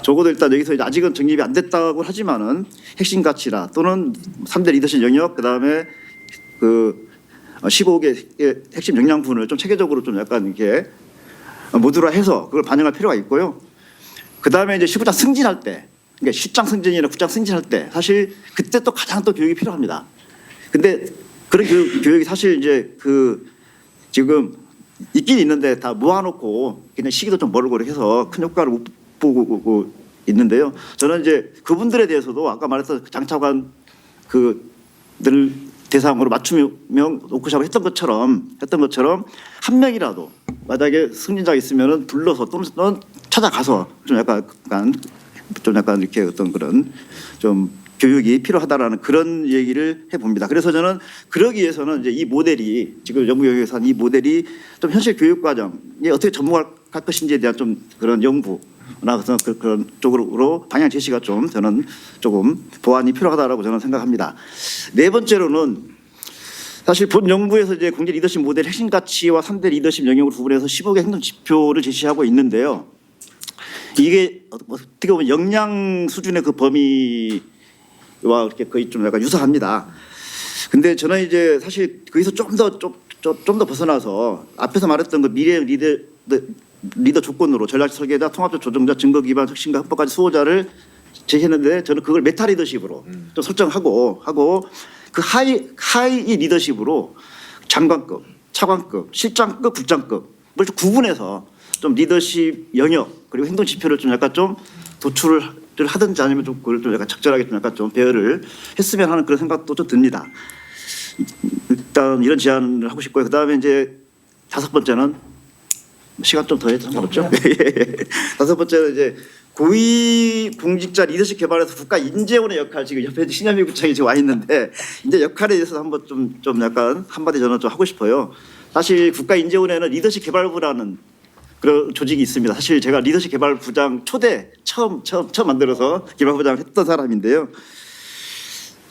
적어도 일단 여기서 이제 아직은 정립이 안 됐다고 하지만은 핵심 가치라 또는 3대 리더십 영역 그다음에 그 15개 핵심 역량분을 좀 체계적으로 좀 약간 이렇게 모듈화해서 그걸 반영할 필요가 있고요. 그다음에 이제 실국장 승진할 때 그러니까 실장 승진이나 국장 승진할 때 사실 그때 또 가장 또 교육이 필요합니다. 근데 그런 교육이 사실 이제 지금 있긴 있는데 다 모아놓고 그냥 시기도 좀 멀고 해서 큰 효과를 못 보고 있는데요. 저는 이제 그분들에 대해서도 아까 말했던 장차관 늘 대상으로 맞춤형 워크숍을 했던 것처럼 한 명이라도 만약에 승진자가 있으면은 불러서 또는 찾아가서 좀 약간 이렇게 어떤 그런 좀 교육이 필요하다라는 그런 얘기를 해봅니다. 그래서 저는 그러기 위해서는 이제 이 모델이 지금 연구영역에서 한 이 모델이 좀 현실 교육 과정에 어떻게 접목할 것인지에 대한 좀 그런 연구나 그런 쪽으로 방향 제시가 좀 저는 조금 보완이 필요하다라고 저는 생각합니다. 네 번째로는 사실 본 연구에서 이제 공개 리더십 모델 핵심 가치와 3대 리더십 영역으로 구분해서 15개 행동 지표를 제시하고 있는데요. 이게 어떻게 보면 역량 수준의 그 범위와 이렇게 거의 좀 약간 유사합니다. 근데 저는 이제 사실 거기서 좀 더 벗어나서 앞에서 말했던 그 미래 리더 조건으로 전략 설계자, 통합적 조정자, 증거 기반 혁신과 헌법까지 수호자를 제시했는데 저는 그걸 메타 리더십으로 좀 설정하고 그 하이 리더십으로 장관급, 차관급, 실장급, 국장급을 좀 구분해서 좀 리더십 영역 그리고 행동 지표를 좀 약간 좀 도출을 하든지 아니면 좀 그걸 좀 약간 적절하게 좀 약간 좀 배열을 했으면 하는 그런 생각도 좀 듭니다. 일단 이런 제안을 하고 싶고요. 그다음에 이제 다섯 번째는 시간 좀 더 해도 상관없죠. 다섯 번째는 이제 고위 공직자 리더십 개발에서 국가 인재원의 역할 지금 옆에 신현미 국장이 지금 와 있는데 이제 역할에 대해서 한번 좀 약간 한마디 저는 좀 하고 싶어요. 사실 국가인재원에는 리더십 개발부라는 그런 조직이 있습니다. 사실 제가 리더십 개발부장 초대 처음 만들어서 개발부장을 했던 사람인데요.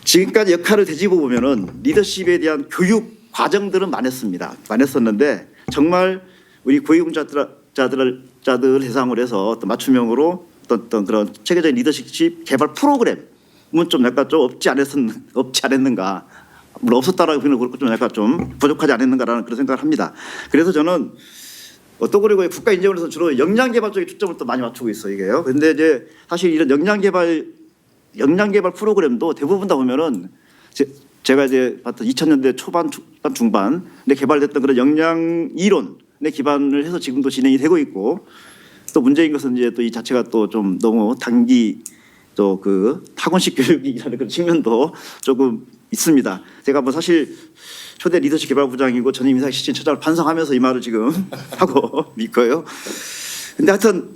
지금까지 역할을 되짚어 보면은 리더십에 대한 교육 과정들은 많았었는데 정말 우리 고위공직자들 대상으로 해서 어떤 맞춤형으로 어떤 그런 체계적인 리더십 개발 프로그램은 좀 약간 좀 없지 않았는가. 물론 없었다라고 보기는 그렇고 좀 약간 좀 부족하지 않았는가라는 그런 생각을 합니다. 그래서 저는 또 그리고 국가인재원에서 주로 역량 개발 쪽에 초점을 또 많이 맞추고 있어요, 이게요. 근데 이제 사실 이런 역량 개발 프로그램도 대부분 다 보면은 제가 이제 봤던 2000년대 초반 중반에 개발됐던 그런 역량 이론에 기반을 해서 지금도 진행이 되고 있고, 또 문제인 것은 이제 또 이 자체가 또 좀 너무 단기 또 그 학원식 교육이라는 그런 측면도 조금 있습니다. 제가 뭐 사실 초대 리더십 개발부장이고 전임 인사시스템처장을 반성하면서 이 말을 지금 하고 있고요. 근데 하여튼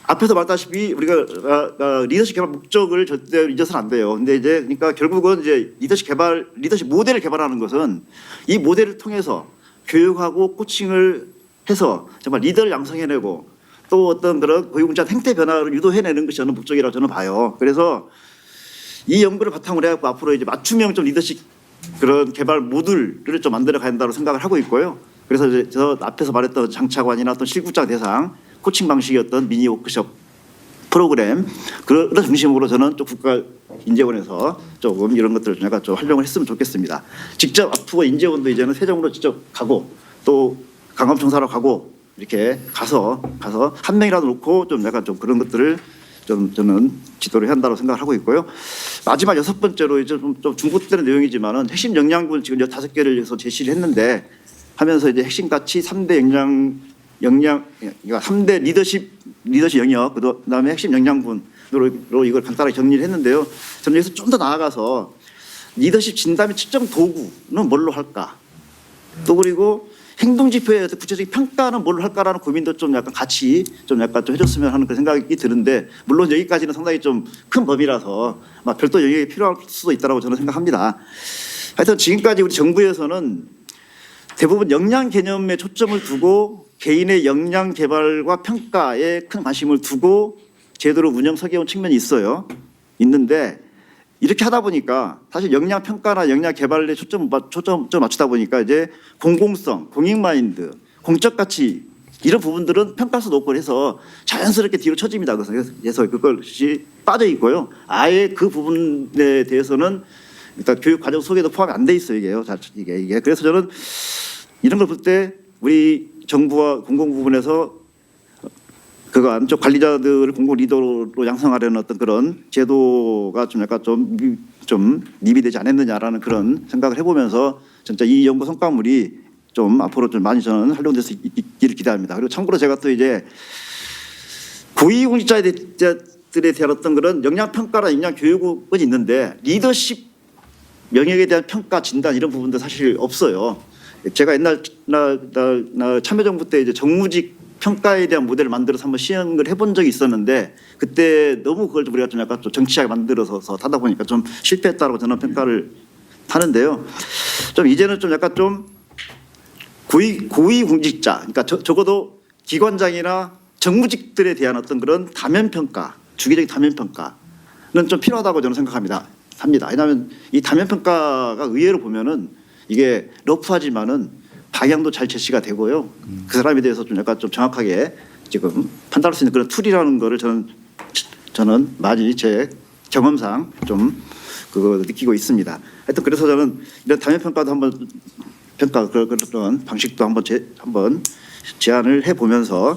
앞에서 말했다시피 우리가 리더십 개발 목적을 절대 잊어서는 안 돼요. 근데 이제 그러니까 결국은 이제 리더십 모델을 개발하는 것은 이 모델을 통해서 교육하고 코칭을 해서 정말 리더를 양성해내고 또 어떤 그런 고위공직자 행태 변화를 유도해내는 것이 저는 목적이라고 저는 봐요. 그래서 이 연구를 바탕으로 해갖고 앞으로 이제 맞춤형 좀 리더십 그런 개발 모듈을 좀 만들어 간다고 생각을 하고 있고요. 그래서 이제 저 앞에서 말했던 장차관이나 어떤 실구자 대상 코칭 방식이었던 미니 워크숍 프로그램 그런 중심으로 저는 또 국가인재원에서 조금 이런 것들을 좀 약간 좀 활용을 했으면 좋겠습니다. 직접 앞으로 인재원도 이제는 세종으로 직접 가고 또 강감청사로 가고 이렇게 가서 한 명이라도 놓고 좀 약간 좀 그런 것들을 좀 저는 지도를 해야 한다고 생각을 하고 있고요. 마지막 6번째로 이제 좀 중복되는 내용이지만은 핵심 역량군 지금 5개를 해서 제시를 했는데 하면서 이제 핵심 가치 3대 역량 그러니까 3대 리더십 영역 그다음에 핵심 역량군으로 이걸 간단하게 정리를 했는데요. 저는 여기서 좀 더 나아가서 리더십 진단의 측정 도구는 뭘로 할까? 또 그리고 행동 지표의 구체적인 평가는 뭘로 할까라는 고민도 좀 약간 같이 좀 약간 좀 해줬으면 하는 그런 생각이 드는데 물론 여기까지는 상당히 좀 큰 법이라서 별도 영역이 필요할 수도 있다고 저는 생각합니다. 하여튼 지금까지 우리 정부에서는 대부분 역량 개념에 초점을 두고 개인의 역량 개발과 평가에 큰 관심을 두고 제도로 운영 서게온 측면이 있는데 이렇게 하다 보니까 사실 역량 평가나 역량 개발에 초점 맞추다 보니까 이제 공공성, 공익 마인드, 공적 가치 이런 부분들은 평가수 높고 해서 자연스럽게 뒤로 쳐집니다. 그래서 그것이 빠져 있고요. 아예 그 부분에 대해서는 일단 교육 과정 속에도 포함이 안 돼 있어요. 이게 그래서 저는 이런 걸 볼 때 우리 정부와 공공 부분에서 그거 안쪽 관리자들을 공공 리더로 양성하려는 어떤 그런 제도가 좀 약간 좀 미비되지 않았느냐라는 그런 생각을 해보면서 진짜 이 연구 성과물이 좀 앞으로 좀 많이 저는 활용될 수 있기를 기대합니다. 그리고 참고로 제가 또 이제 고위공직자들에 대한 어떤 그런 역량 평가나 역량 교육은 있는데 리더십 영역에 대한 평가 진단 이런 부분도 사실 없어요. 제가 옛날 참여정부 때 이제 정무직 평가에 대한 모델을 만들어서 한번 시행을 해본 적이 있었는데 그때 너무 그걸 우리가 좀 약간 좀 정치하게 만들어서 하다 보니까 좀 실패했다고 저는 평가를 하는데요. 좀 이제는 좀 약간 좀 고위 공직자, 그러니까 적어도 기관장이나 정무직들에 대한 어떤 그런 다면 평가, 주기적인 다면 평가는 좀 필요하다고 저는 생각합니다. 왜냐하면 이 다면 평가가 의외로 보면은 이게 러프하지만은 방향도 잘 제시가 되고요. 그 사람에 대해서 좀 약간 좀 정확하게 지금 판단할 수 있는 그런 툴이라는 거를 저는 많이 제 경험상 좀 그거 느끼고 있습니다. 하여튼 그래서 저는 이런 다면 평가도 한번 그런 방식도 한번 제안을 해 보면서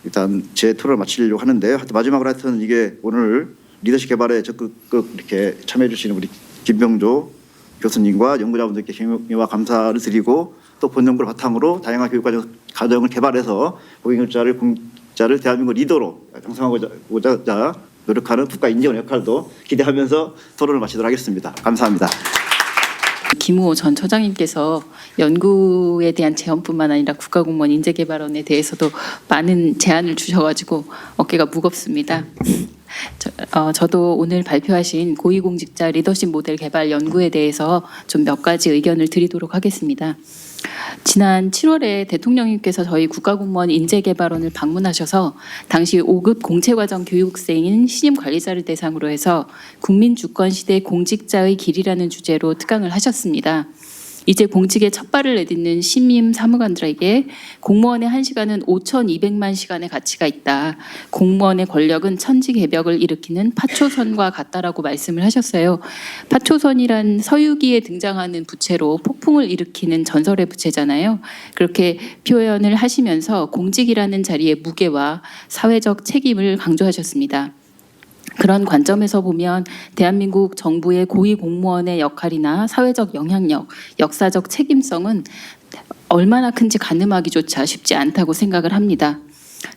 일단 제 토론을 마치려고 하는데요. 하여튼 마지막으로 하여튼 이게 오늘 리더십 개발에 적극 이렇게 참여해 주시는 우리 김병조 교수님과 연구자분들께 경의와 감사를 드리고 또 본 연구를 바탕으로 다양한 교육 과정을 개발해서 고위공직자를 대한민국 리더로 형성하고자 노력하는 국가인재원 역할도 기대하면서 토론을 마치도록 하겠습니다. 감사합니다. 김우호 전 처장님께서 연구에 대한 제언뿐만 아니라 국가공무원 인재개발원에 대해서도 많은 제안을 주셔가지고 어깨가 무겁습니다. 저도 오늘 발표하신 고위공직자 리더십 모델 개발 연구에 대해서 좀 몇 가지 의견을 드리도록 하겠습니다. 지난 7월에 대통령님께서 저희 국가공무원 인재개발원을 방문하셔서 당시 5급 공채과정 교육생인 신임 관리자를 대상으로 해서 국민주권 시대 공직자의 길이라는 주제로 특강을 하셨습니다. 이제 공직에 첫 발을 내딛는 신임 사무관들에게 공무원의 1시간은 5,200만 시간의 가치가 있다. 공무원의 권력은 천지개벽을 일으키는 파초선과 같다라고 말씀을 하셨어요. 파초선이란 서유기에 등장하는 부채로 폭풍을 일으키는 전설의 부채잖아요. 그렇게 표현을 하시면서 공직이라는 자리의 무게와 사회적 책임을 강조하셨습니다. 그런 관점에서 보면 대한민국 정부의 고위 공무원의 역할이나 사회적 영향력, 역사적 책임성은 얼마나 큰지 가늠하기조차 쉽지 않다고 생각을 합니다.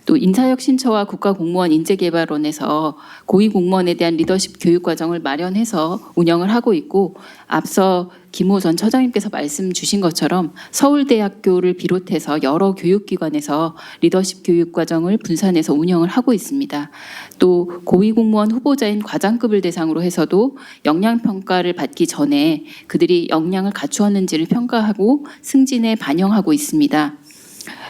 또 인사혁신처와 국가공무원 인재개발원에서 고위공무원에 대한 리더십 교육과정을 마련해서 운영을 하고 있고, 앞서 김호 전 처장님께서 말씀 주신 것처럼 서울대학교를 비롯해서 여러 교육기관에서 리더십 교육과정을 분산해서 운영을 하고 있습니다. 또 고위공무원 후보자인 과장급을 대상으로 해서도 역량평가를 받기 전에 그들이 역량을 갖추었는지를 평가하고 승진에 반영하고 있습니다.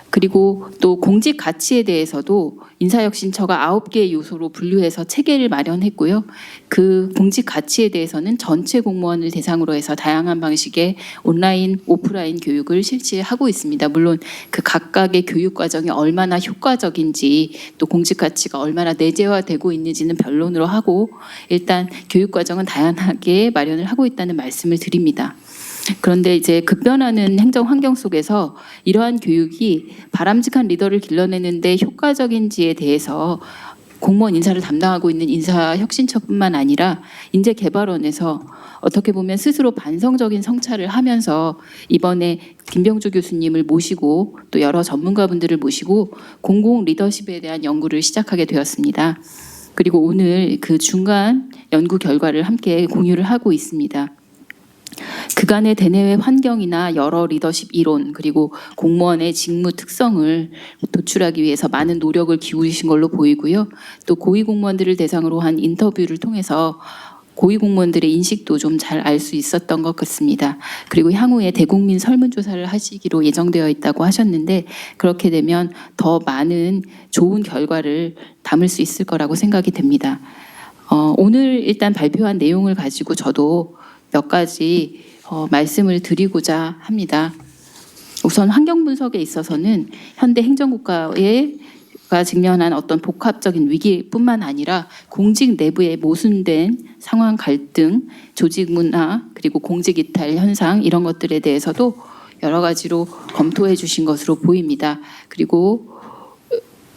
그리고 또 공직 가치에 대해서도 인사혁신처가 9개의 요소로 분류해서 체계를 마련했고요. 그 공직 가치에 대해서는 전체 공무원을 대상으로 해서 다양한 방식의 온라인, 오프라인 교육을 실시하고 있습니다. 물론 그 각각의 교육 과정이 얼마나 효과적인지 또 공직 가치가 얼마나 내재화되고 있는지는 변론으로 하고, 일단 교육 과정은 다양하게 마련을 하고 있다는 말씀을 드립니다. 그런데 이제 급변하는 행정 환경 속에서 이러한 교육이 바람직한 리더를 길러내는데 효과적인지에 대해서 공무원 인사를 담당하고 있는 인사혁신처뿐만 아니라 인재개발원에서 어떻게 보면 스스로 반성적인 성찰을 하면서 이번에 김병주 교수님을 모시고 또 여러 전문가분들을 모시고 공공 리더십에 대한 연구를 시작하게 되었습니다. 그리고 오늘 그 중간 연구 결과를 함께 공유를 하고 있습니다. 그간의 대내외 환경이나 여러 리더십 이론, 그리고 공무원의 직무 특성을 도출하기 위해서 많은 노력을 기울이신 걸로 보이고요. 또 고위공무원들을 대상으로 한 인터뷰를 통해서 고위공무원들의 인식도 좀 잘 알 수 있었던 것 같습니다. 그리고 향후에 대국민 설문조사를 하시기로 예정되어 있다고 하셨는데, 그렇게 되면 더 많은 좋은 결과를 담을 수 있을 거라고 생각이 됩니다. 오늘 일단 발표한 내용을 가지고 저도 몇 가지 말씀을 드리고자 합니다. 우선 환경 분석에 있어서는 현대 행정국가가 직면한 어떤 복합적인 위기뿐만 아니라 공직 내부의 모순된 상황 갈등, 조직 문화, 그리고 공직 이탈 현상, 이런 것들에 대해서도 여러 가지로 검토해 주신 것으로 보입니다. 그리고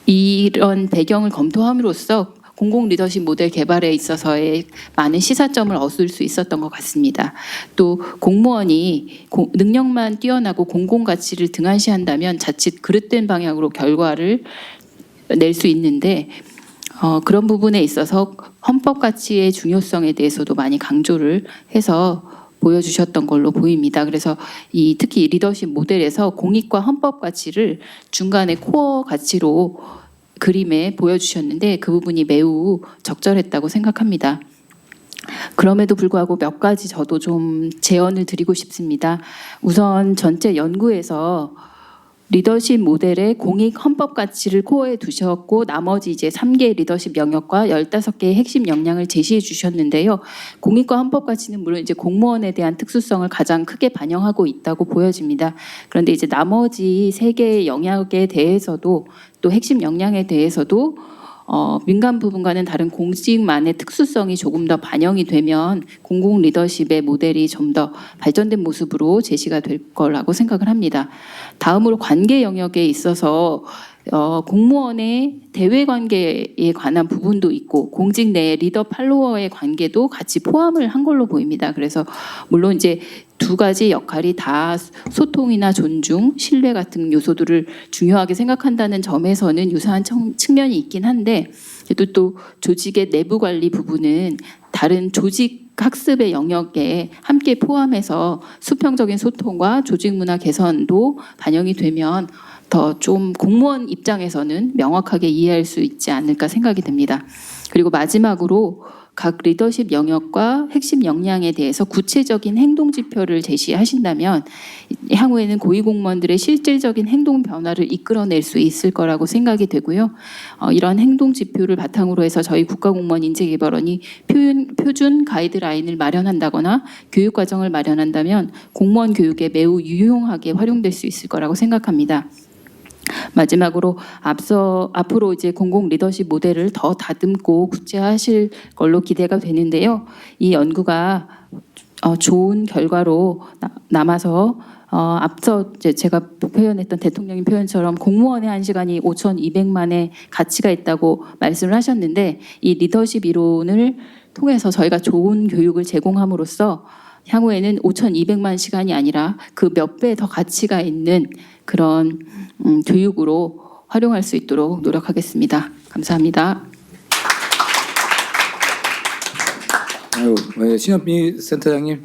이런 배경을 검토함으로써 공공 리더십 모델 개발에 있어서의 많은 시사점을 얻을 수 있었던 것 같습니다. 또 공무원이 능력만 뛰어나고 공공 가치를 등한시한다면 자칫 그릇된 방향으로 결과를 낼 수 있는데, 그런 부분에 있어서 헌법 가치의 중요성에 대해서도 많이 강조를 해서 보여주셨던 걸로 보입니다. 그래서 특히 리더십 모델에서 공익과 헌법 가치를 중간에 코어 가치로 그림에 보여주셨는데 그 부분이 매우 적절했다고 생각합니다. 그럼에도 불구하고 몇 가지 저도 좀 제언을 드리고 싶습니다. 우선 전체 연구에서 리더십 모델의 공익 헌법 가치를 코어에 두셨고, 나머지 이제 3개의 리더십 영역과 15개의 핵심 역량을 제시해 주셨는데요. 공익과 헌법 가치는 물론 이제 공무원에 대한 특수성을 가장 크게 반영하고 있다고 보여집니다. 그런데 이제 나머지 3개의 영역에 대해서도, 또 핵심 역량에 대해서도 민간 부분과는 다른 공직만의 특수성이 조금 더 반영이 되면 공공 리더십의 모델이 좀 더 발전된 모습으로 제시가 될 거라고 생각을 합니다. 다음으로 관계 영역에 있어서 공무원의 대외 관계에 관한 부분도 있고 공직 내 리더 팔로워의 관계도 같이 포함을 한 걸로 보입니다. 그래서 물론 이제 두 가지 역할이 다 소통이나 존중, 신뢰 같은 요소들을 중요하게 생각한다는 점에서는 유사한 측면이 있긴 한데, 또 조직의 내부 관리 부분은 다른 조직 학습의 영역에 함께 포함해서 수평적인 소통과 조직 문화 개선도 반영이 되면 더 좀 공무원 입장에서는 명확하게 이해할 수 있지 않을까 생각이 됩니다. 그리고 마지막으로 각 리더십 영역과 핵심 역량에 대해서 구체적인 행동 지표를 제시하신다면 향후에는 고위공무원들의 실질적인 행동 변화를 이끌어낼 수 있을 거라고 생각이 되고요. 이런 행동 지표를 바탕으로 해서 저희 국가공무원 인재개발원이 표준 가이드라인을 마련한다거나 교육 과정을 마련한다면 공무원 교육에 매우 유용하게 활용될 수 있을 거라고 생각합니다. 마지막으로 앞으로 이제 공공 리더십 모델을 더 다듬고 구체화하실 걸로 기대가 되는데요. 이 연구가 좋은 결과로 남아서 앞서 이제 제가 표현했던 대통령님 표현처럼 공무원의 1시간이 5,200만의 가치가 있다고 말씀을 하셨는데 이 리더십 이론을 통해서 저희가 좋은 교육을 제공함으로써 향후에는 5,200만 시간이 아니라 그 몇 배 더 가치가 있는 그런 교육으로 활용할 수 있도록 노력하겠습니다. 감사합니다. 신현미 센터장님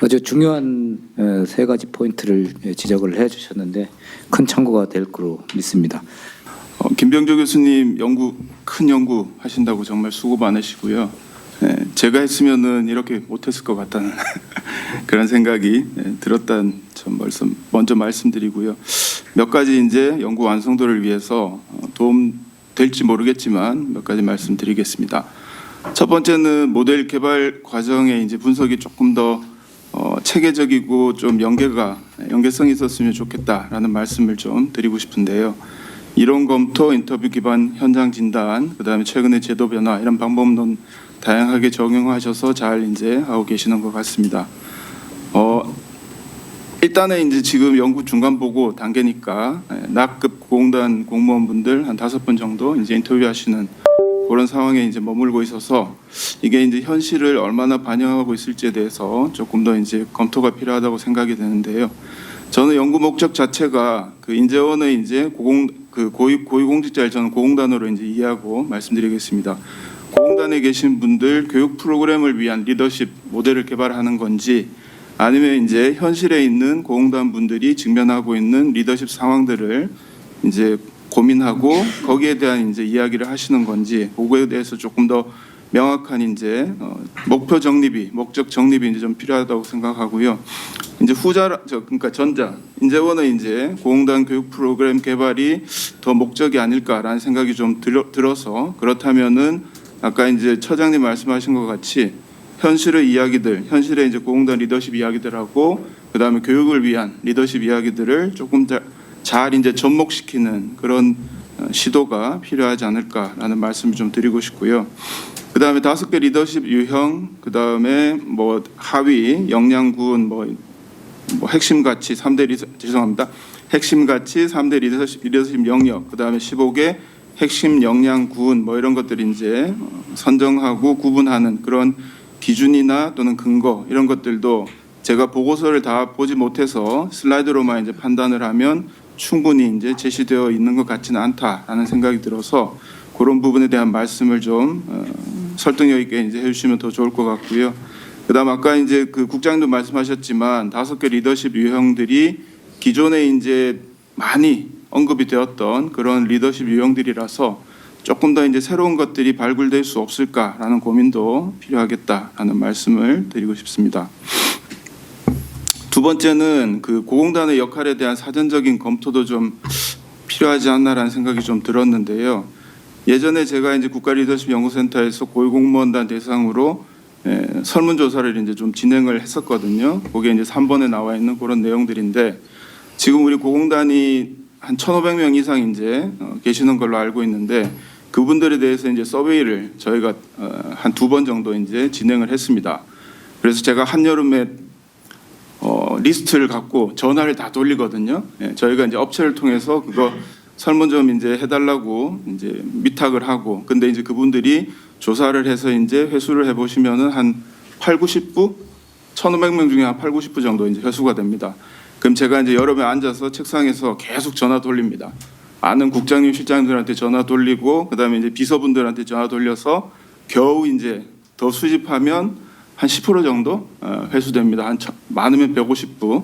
아주 중요한 세 가지 포인트를 지적을 해주셨는데 큰 참고가 될 거로 믿습니다. 김병조 교수님 큰 연구 하신다고 정말 수고 많으시고요. 제가 했으면은 이렇게 못했을 것 같다는 그런 생각이 들었다는 점 먼저 말씀드리고요. 몇 가지 이제 연구 완성도를 위해서 도움 될지 모르겠지만 몇 가지 말씀드리겠습니다. 첫 번째는 모델 개발 과정의 이제 분석이 조금 더 체계적이고 좀 연계성이 있었으면 좋겠다라는 말씀을 좀 드리고 싶은데요. 이론 검토, 인터뷰 기반 현장 진단, 그다음에 최근의 제도 변화 이런 방법론 다양하게 적용하셔서 잘 이제 하고 계시는 것 같습니다. 일단은 이제 지금 연구 중간 보고 단계니까 낙급 고공단 공무원분들 한 5분 정도 이제 인터뷰하시는 그런 상황에 이제 머물고 있어서 이게 이제 현실을 얼마나 반영하고 있을지에 대해서 조금 더 이제 검토가 필요하다고 생각이 되는데요. 저는 연구 목적 자체가 그 인재원의 이제 고위공직자를 저는 고공단으로 이제 이해하고 말씀드리겠습니다. 고공단에 계신 분들 교육 프로그램을 위한 리더십 모델을 개발하는 건지 아니면 이제 현실에 있는 고공단 분들이 직면하고 있는 리더십 상황들을 이제 고민하고 거기에 대한 이제 이야기를 하시는 건지 그거에 대해서 조금 더 명확한 이제 목적 정립이 이제 좀 필요하다고 생각하고요. 이제 그러니까 전자 인재원의 이제 고공단 교육 프로그램 개발이 더 목적이 아닐까라는 생각이 좀 들어서 그렇다면은 아까 이제 처장님 말씀하신 것 같이 현실의 이제 고공단 리더십 이야기들하고 그다음에 교육을 위한 리더십 이야기들을 조금 잘 이제 접목시키는 그런 시도가 필요하지 않을까라는 말씀을 좀 드리고 싶고요. 그다음에 5개 리더십 유형, 그다음에 뭐 하위 역량군 핵심 가치 3대 핵심 가치 3대 리더십 영역, 그다음에 15개 핵심 역량군 이런 것들이 이제 선정하고 구분하는 그런 기준이나 또는 근거 이런 것들도 제가 보고서를 다 보지 못해서 슬라이드로만 이제 판단을 하면 충분히 이제 제시되어 있는 것 같지는 않다라는 생각이 들어서 그런 부분에 대한 말씀을 좀 설득력 있게 이제 해주시면 더 좋을 것 같고요. 그다음 아까 이제 그 국장님도 말씀하셨지만 5개 리더십 유형들이 기존에 이제 많이 언급이 되었던 그런 리더십 유형들이라서 조금 더 이제 새로운 것들이 발굴될 수 없을까라는 고민도 필요하겠다라는 말씀을 드리고 싶습니다. 두 번째는 그 고공단의 역할에 대한 사전적인 검토도 좀 필요하지 않나라는 생각이 좀 들었는데요. 예전에 제가 이제 국가리더십연구센터에서 고위공무원단 대상으로 설문조사를 이제 좀 진행을 했었거든요. 거기에 이제 3번에 나와 있는 그런 내용들인데 지금 우리 고공단이 한 1,500명 이상 이제 계시는 걸로 알고 있는데 그분들에 대해서 이제 서베이를 저희가 한 2번 정도 이제 진행을 했습니다. 그래서 제가 한여름에 리스트를 갖고 전화를 다 돌리거든요. 저희가 이제 업체를 통해서 그거 설문 좀 이제 해달라고 이제 위탁을 하고, 근데 이제 그분들이 조사를 해서 이제 회수를 해보시면은 한 8,90부, 1,500명 중에 한 8,90부 정도 이제 회수가 됩니다. 그럼 제가 이제 여러 명 앉아서 책상에서 계속 전화 돌립니다. 아는 국장님, 실장님들한테 전화 돌리고, 그다음에 이제 비서분들한테 전화 돌려서 겨우 이제 더 수집하면 한 10% 정도 회수됩니다. 한 많으면 150부.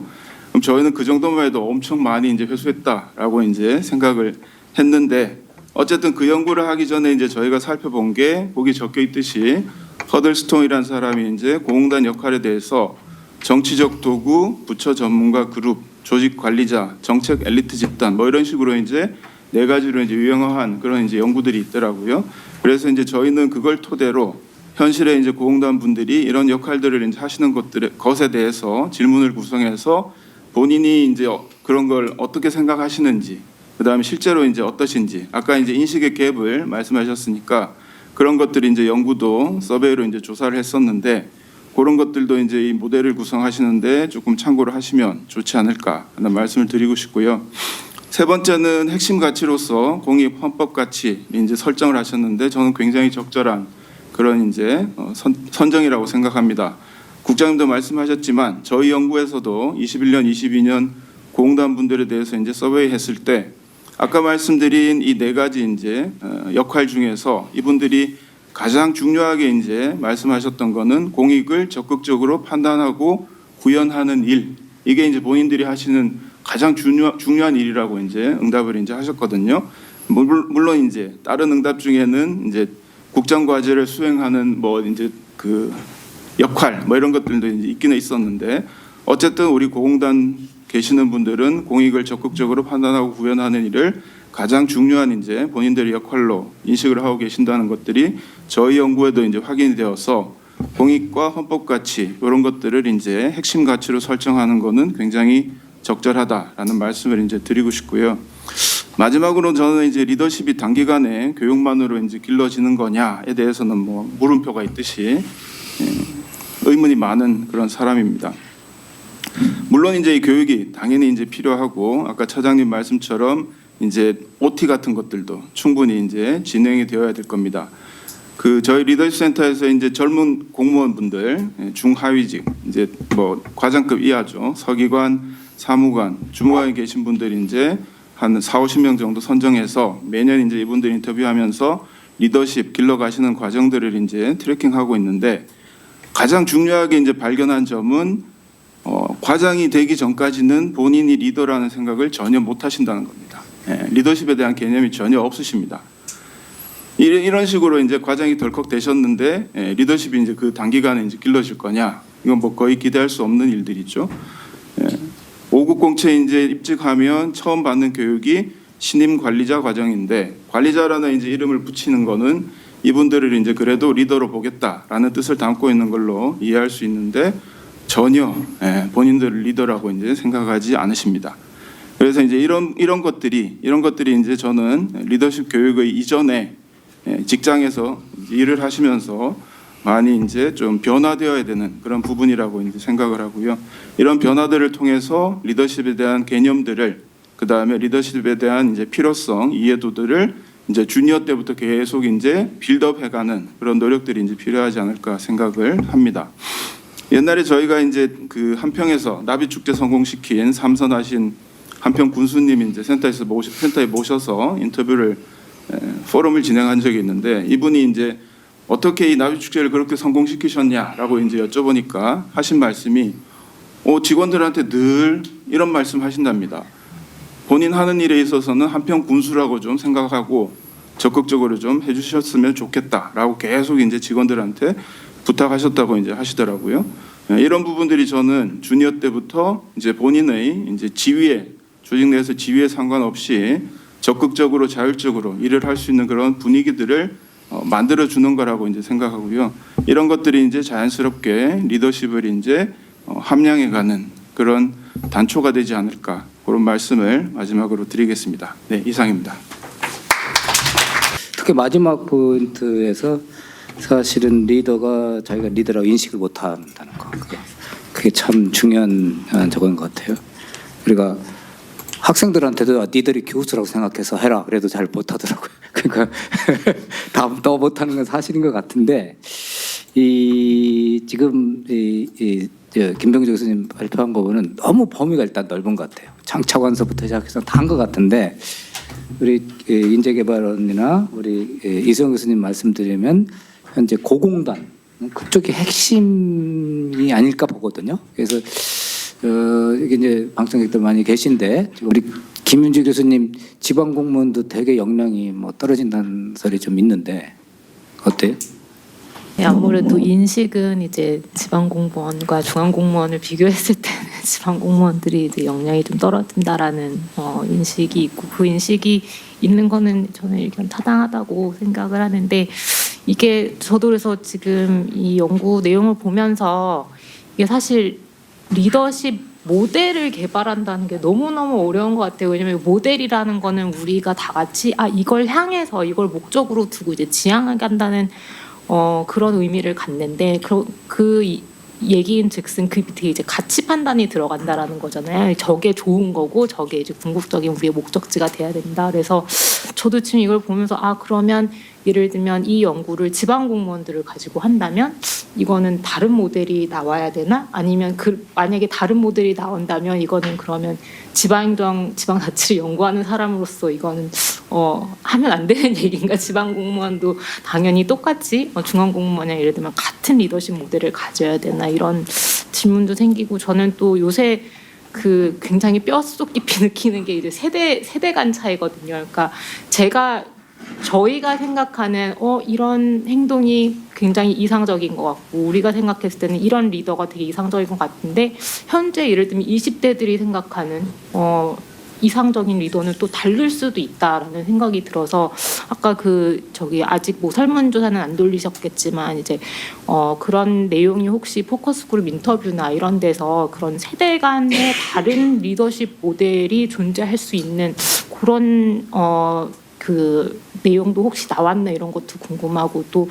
그럼 저희는 그 정도만 해도 엄청 많이 이제 회수했다라고 이제 생각을 했는데 어쨌든 그 연구를 하기 전에 이제 저희가 살펴본 게 거기 적혀 있듯이 허들스톤이라는 사람이 이제 공공단 역할에 대해서 정치적 도구, 부처 전문가 그룹, 조직 관리자, 정책 엘리트 집단 뭐 이런 식으로 이제 네 가지로 이제 유형화한 그런 이제 연구들이 있더라고요. 그래서 이제 저희는 그걸 토대로 현실에 이제 공공단 분들이 이런 역할들을 이제 하시는 것에 대해서 질문을 구성해서 본인이 이제 그런 걸 어떻게 생각하시는지, 그다음에 실제로 이제 어떠신지, 아까 이제 인식의 갭을 말씀하셨으니까 그런 것들이 이제 연구도 서베이로 이제 조사를 했었는데 그런 것들도 이제 이 모델을 구성하시는데 조금 참고를 하시면 좋지 않을까 하는 말씀을 드리고 싶고요. 세 번째는 핵심 가치로서 공익 헌법 가치 이제 설정을 하셨는데 저는 굉장히 적절한 그런 이제 선정이라고 생각합니다. 국장님도 말씀하셨지만 저희 연구에서도 21년, 22년 공단 분들에 대해서 이제 서베이 했을 때 아까 말씀드린 이 네 가지 이제 역할 중에서 이분들이 가장 중요하게 이제 말씀하셨던 거는 공익을 적극적으로 판단하고 구현하는 일, 이게 이제 본인들이 하시는 가장 중요한 일이라고 이제 응답을 이제 하셨거든요. 물론 이제 다른 응답 중에는 이제 국정 과제를 수행하는 뭐 이제 그 역할 뭐 이런 것들도 이제 있기는 있었는데 어쨌든 우리 공공단 계시는 분들은 공익을 적극적으로 판단하고 구현하는 일을 가장 중요한 이제 본인들의 역할로 인식을 하고 계신다는 것들이 저희 연구에도 이제 확인이 되어서 공익과 헌법 가치 이런 것들을 이제 핵심 가치로 설정하는 것은 굉장히 적절하다라는 말씀을 이제 드리고 싶고요. 마지막으로 저는 이제 리더십이 단기간에 교육만으로 이제 길러지는 거냐에 대해서는 뭐 물음표가 있듯이 의문이 많은 그런 사람입니다. 물론 이제 이 교육이 당연히 이제 필요하고 아까 차장님 말씀처럼 이제 OT 같은 것들도 충분히 이제 진행이 되어야 될 겁니다. 그 저희 리더십 센터에서 이제 젊은 공무원분들 중하위직 이제 뭐 과장급 이하죠. 서기관, 사무관, 주무관에 계신 분들이 이제 한 40-50명 정도 선정해서 매년 이제 이분들 인터뷰하면서 리더십 길러 가시는 과정들을 이제 트래킹하고 있는데 가장 중요하게 이제 발견한 점은 과장이 되기 전까지는 본인이 리더라는 생각을 전혀 못 하신다는 겁니다. 리더십에 대한 개념이 전혀 없으십니다. 이런 식으로 이제 과장이 덜컥 되셨는데 리더십이 이제 그 단기간에 이제 길러질 거냐? 이건 뭐 거의 기대할 수 없는 일들이죠. 5급 공채 이제 입직하면 처음 받는 교육이 신임 관리자 과정인데 관리자라는 이제 이름을 붙이는 거는 이분들을 이제 그래도 리더로 보겠다라는 뜻을 담고 있는 걸로 이해할 수 있는데 전혀 본인들을 리더라고 이제 생각하지 않으십니다. 그래서 이제 이런 것들이 이제 저는 리더십 교육의 이전에 직장에서 일을 하시면서 많이 이제 좀 변화되어야 되는 그런 부분이라고 이제 생각을 하고요. 이런 변화들을 통해서 리더십에 대한 개념들을 그다음에 리더십에 대한 이제 필요성, 이해도들을 이제 주니어 때부터 계속 이제 빌드업해가는 그런 노력들이 이제 필요하지 않을까 생각을 합니다. 옛날에 저희가 이제 그 한평에서 나비 축제 성공시킨 삼선하신 한평 군수님 이제 센터에 모셔서 인터뷰를 포럼을 진행한 적이 있는데 이분이 이제 어떻게 이 나비 축제를 그렇게 성공시키셨냐라고 이제 여쭤보니까 하신 말씀이 직원들한테 늘 이런 말씀 하신답니다. 본인 하는 일에 있어서는 한평 군수라고 좀 생각하고 적극적으로 좀 해주셨으면 좋겠다라고 계속 이제 직원들한테 부탁하셨다고 이제 하시더라고요. 이런 부분들이 저는 주니어 때부터 이제 본인의 이제 지위에 조직 내에서 지위에 상관없이 적극적으로 자율적으로 일을 할 수 있는 그런 분위기들을 만들어 주는 거라고 이제 생각하고요. 이런 것들이 이제 자연스럽게 리더십을 이제 함양해가는 그런 단초가 되지 않을까 그런 말씀을 마지막으로 드리겠습니다. 네, 이상입니다. 특히 마지막 포인트에서 사실은 리더가 자기가 리더라고 인식을 못한다는 거 그게 참 중요한 저건 것 같아요. 우리가 학생들한테도 니들이 교수라고 생각해서 해라 그래도 잘 못하더라고요. 그러니까 더 못하는 건 사실인 것 같은데 지금 김병조 교수님 발표한 거 보면 너무 범위가 일단 넓은 것 같아요. 장차관서부터 시작해서 다 한 것 같은데 우리 인재개발원이나 우리 이수영 교수님 말씀드리면 현재 고공단 그쪽이 핵심이 아닐까 보거든요. 그래서 여기 이제 방청객들 많이 계신데 우리 김윤주 교수님 지방 공무원도 되게 역량이 뭐 떨어진다는 소리 좀 있는데 어때요? 네, 아무래도 인식은 이제 지방 공무원과 중앙 공무원을 비교했을 때는 지방 공무원들이 이제 역량이 좀 떨어진다라는 인식이 있고, 그 인식이 있는 거는 저는 일견 타당하다고 생각을 하는데, 이게 저도 그래서 지금 이 연구 내용을 보면서 이게 사실 리더십 모델을 개발한다는 게 너무너무 어려운 것 같아요. 왜냐하면 모델이라는 거는 우리가 다 같이 이걸 향해서 이걸 목적으로 두고 이제 지향한다는 그런 의미를 갖는데, 얘기인즉슨 그 밑에 이제 가치 판단이 들어간다라는 거잖아요. 저게 좋은 거고 저게 이제 궁극적인 우리의 목적지가 돼야 된다. 그래서 저도 지금 이걸 보면서 그러면 예를 들면 이 연구를 지방 공무원들을 가지고 한다면 이거는 다른 모델이 나와야 되나? 아니면 만약에 다른 모델이 나온다면 이거는 그러면 지방행정, 지방자치를 연구하는 사람으로서 이거는 하면 안 되는 얘기인가? 지방 공무원도 당연히 똑같이 중앙 공무원이나 예를 들면 같은 리더십 모델을 가져야 되나? 이런 질문도 생기고, 저는 또 요새 굉장히 뼛속 깊이 느끼는 게 이제 세대 간 차이거든요. 그러니까 저희가 생각하는 이런 행동이 굉장히 이상적인 것 같고, 우리가 생각했을 때는 이런 리더가 되게 이상적인 것 같은데, 현재 예를 들면 20대들이 생각하는 이상적인 리더는 또 다를 수도 있다라는 생각이 들어서, 아까 아직 뭐 설문조사는 안 돌리셨겠지만 이제 그런 내용이 혹시 포커스그룹 인터뷰나 이런 데서 그런 세대 간의 다른 리더십 모델이 존재할 수 있는 그런 내용도 혹시 나왔나 이런 것도 궁금하고, 또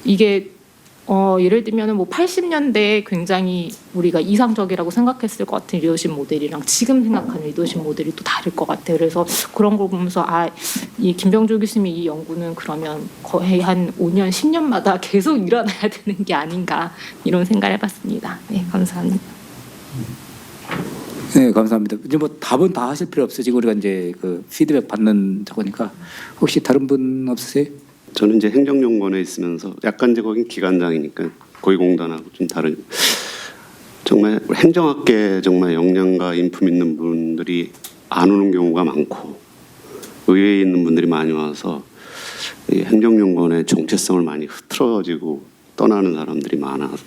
이게 예를 들면 뭐 80년대에 굉장히 우리가 이상적이라고 생각했을 것 같은 리더십 모델이랑 지금 생각하는 리더십 모델이 또 다를 것 같아요. 그래서 그런 걸 보면서 이 김병조 교수님 이 연구는 그러면 거의 한 5년, 10년마다 계속 일어나야 되는 게 아닌가 이런 생각을 해봤습니다. 네, 감사합니다. 네, 감사합니다. 이제 뭐 답은 다 하실 필요 없어요. 지금 우리가 이제 피드백 받는 거니까 혹시 다른 분 없으세요? 저는 이제 행정연구원에 있으면서 약간 이제 거긴 기관장이니까 고위공단하고 좀 다른, 정말 행정학계 정말 역량과 인품 있는 분들이 안 오는 경우가 많고 의회에 있는 분들이 많이 와서 이 행정연구원의 정체성을 많이 흐트러지고 떠나는 사람들이 많아서,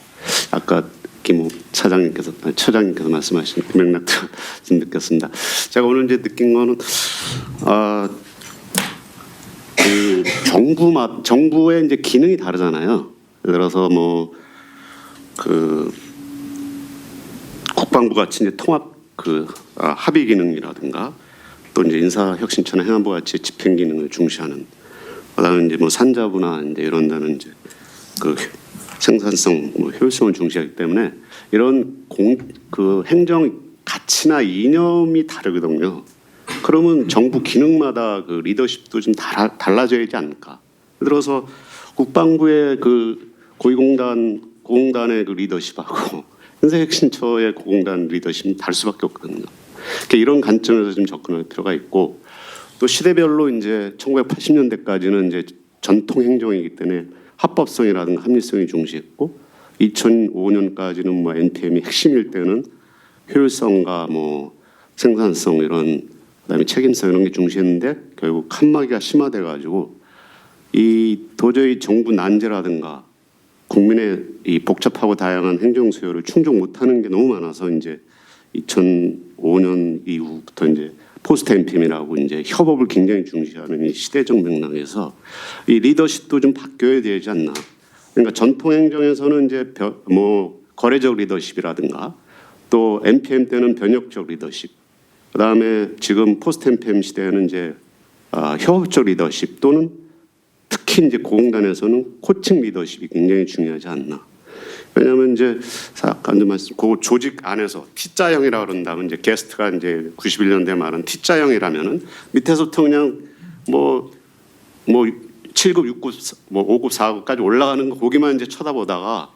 아까 김호 처장님께서 말씀하신 그 맥락도 좀 느꼈습니다. 제가 오늘 이제 느낀 거는 정부의 이제 기능이 다르잖아요. 예를 들어서 국방부 같이 이제 통합 합의 기능이라든가, 또 이제 인사혁신처나 행안부 같이 집행 기능을 중시하는, 그다음에 이제 산자부나 이제 이런 데는 이제 생산성, 효율성을 중시하기 때문에 이런 행정 가치나 이념이 다르거든요. 그러면 정부 기능마다 리더십도 좀 달라져야 되지 않을까. 예를 들어서 국방부의 고공단의 리더십하고 인사혁신처의 고공단 리더십은 다를 수밖에 없거든요. 그러니까 이런 관점에서 좀 접근할 필요가 있고, 또 시대별로 이제 1980년대까지는 이제 전통 행정이기 때문에 합법성이라든가 합리성이 중시했고, 2005년까지는 NTM이 핵심일 때는 효율성과 생산성 이런, 그다음에 책임성 이런 게 중시했는데, 결국 칸막이가 심화돼 가지고 도저히 정부 난제라든가 국민의 이 복잡하고 다양한 행정 수요를 충족 못하는 게 너무 많아서 이제 2005년 이후부터 이제 포스트 NPM이라고 이제 협업을 굉장히 중시하는 이 시대적 맥락에서 이 리더십도 좀 바뀌어야 되지 않나. 그러니까 전통 행정에서는 이제 거래적 리더십이라든가, 또 NPM 때는 변혁적 리더십, 그다음에 지금 포스트 NPM 시대에는 이제 협업적 리더십, 또는 특히 이제 고공단에서는 코칭 리더십이 굉장히 중요하지 않나. 왜냐하면 이제 아까도 말씀, 그 조직 안에서 T자형이라 그런다면 이제 게스트가 이제 91년대 말은 T자형이라면은 밑에서부터 그냥 7급, 6급, 5급, 4급까지 올라가는 거 거기만 이제 쳐다보다가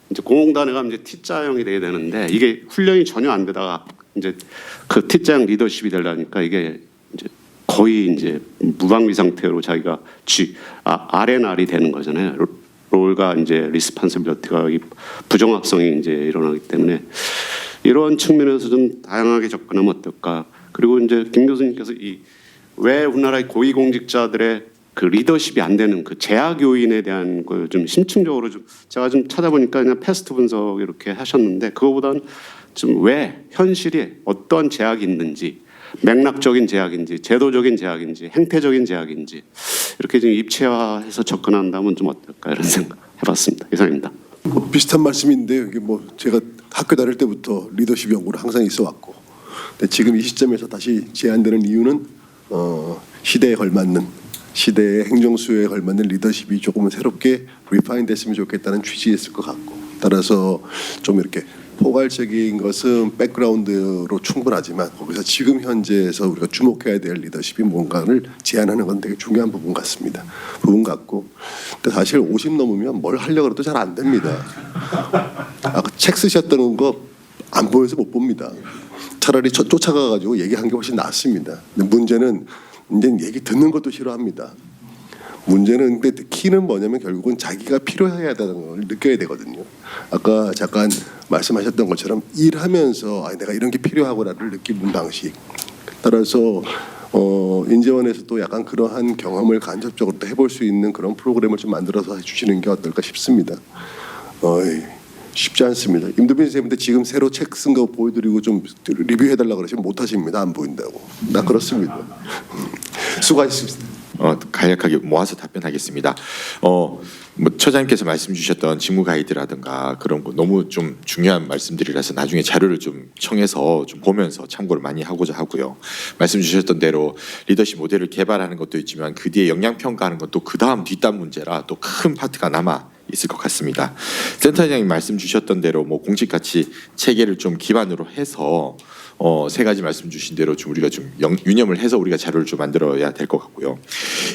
이제 공공단에 가면 이제 T자형이 돼야 되는데, 이게 훈련이 전혀 안 되다가 이제 그 T자형 리더십이 되려니까 이게 이제 거의 이제 무방비 상태로 자기가 RNR이 되는 거잖아요. 롤과 이제 리스판시빌리티가 부정합성이 이제 일어나기 때문에 이런 측면에서 좀 다양하게 접근하면 어떨까. 그리고 이제 김 교수님께서 왜 우리나라의 고위공직자들의 그 리더십이 안 되는 그 재학 요인에 대한 걸 좀 심층적으로 좀 제가 좀 찾아보니까 그냥 패스트 분석 이렇게 하셨는데 그거보다는 좀 왜 현실이 어떤 제약이 있는지 맥락적인 제약인지 제도적인 제약인지 행태적인 제약인지 이렇게 좀 입체화해서 접근한다면 좀 어떨까 이런 생각 해봤습니다. 이상입니다. 비슷한 말씀인데요. 이게 뭐 제가 학교 다닐 때부터 리더십 연구를 항상 있어 왔고, 근데 지금 이 시점에서 다시 제안되는 이유는 시대에 걸맞는 시대의 행정 수요에 걸맞는 리더십이 조금은 새롭게 리파인 됐으면 좋겠다는 취지였을 것 같고, 따라서 좀 이렇게 포괄적인 것은 백그라운드로 충분하지만 거기서 지금 현재에서 우리가 주목해야 될 리더십이 뭔가를 제안하는 건 되게 중요한 부분 같습니다. 부분 같고, 근데 사실 50 넘으면 뭘 하려고 해도 잘 안 됩니다. 아까 책 쓰셨다는 거 안 보여서 못 봅니다. 차라리 쫓아가가지고 얘기한 게 훨씬 낫습니다. 근데 문제는 이제 얘기 듣는 것도 싫어합니다. 문제는 근데 키는 뭐냐면 결국은 자기가 필요해야 되는 걸 느껴야 되거든요. 아까 잠깐 말씀하셨던 것처럼 일하면서 내가 이런 게 필요하구나를 느끼는 방식. 따라서 인재원에서도 약간 그러한 경험을 간접적으로 또 해볼 수 있는 그런 프로그램을 좀 만들어서 해주시는 게 어떨까 싶습니다. 쉽지 않습니다. 임도빈 선생님한테 지금 새로 책 쓴 거 보여드리고 좀 리뷰해달라고 그러시면 못하십니다. 안 보인다고. 나 그렇습니다. 수고하셨습니다. 간략하게 모아서 답변하겠습니다. 뭐 처장님께서 말씀 주셨던 직무 가이드라든가 그런 거 너무 좀 중요한 말씀들이라서 나중에 자료를 좀 청해서 좀 보면서 참고를 많이 하고자 하고요. 말씀 주셨던 대로 리더십 모델을 개발하는 것도 있지만 그 뒤에 역량 평가하는 것도 그 다음 뒷담 문제라 또 큰 파트가 남아 있을 것 같습니다. 센터장님 말씀 주셨던 대로 뭐 공직 가치 체계를 좀 기반으로 해서 세 가지 말씀 주신 대로 좀 우리가 좀 유념을 해서 우리가 자료를 좀 만들어야 될 것 같고요.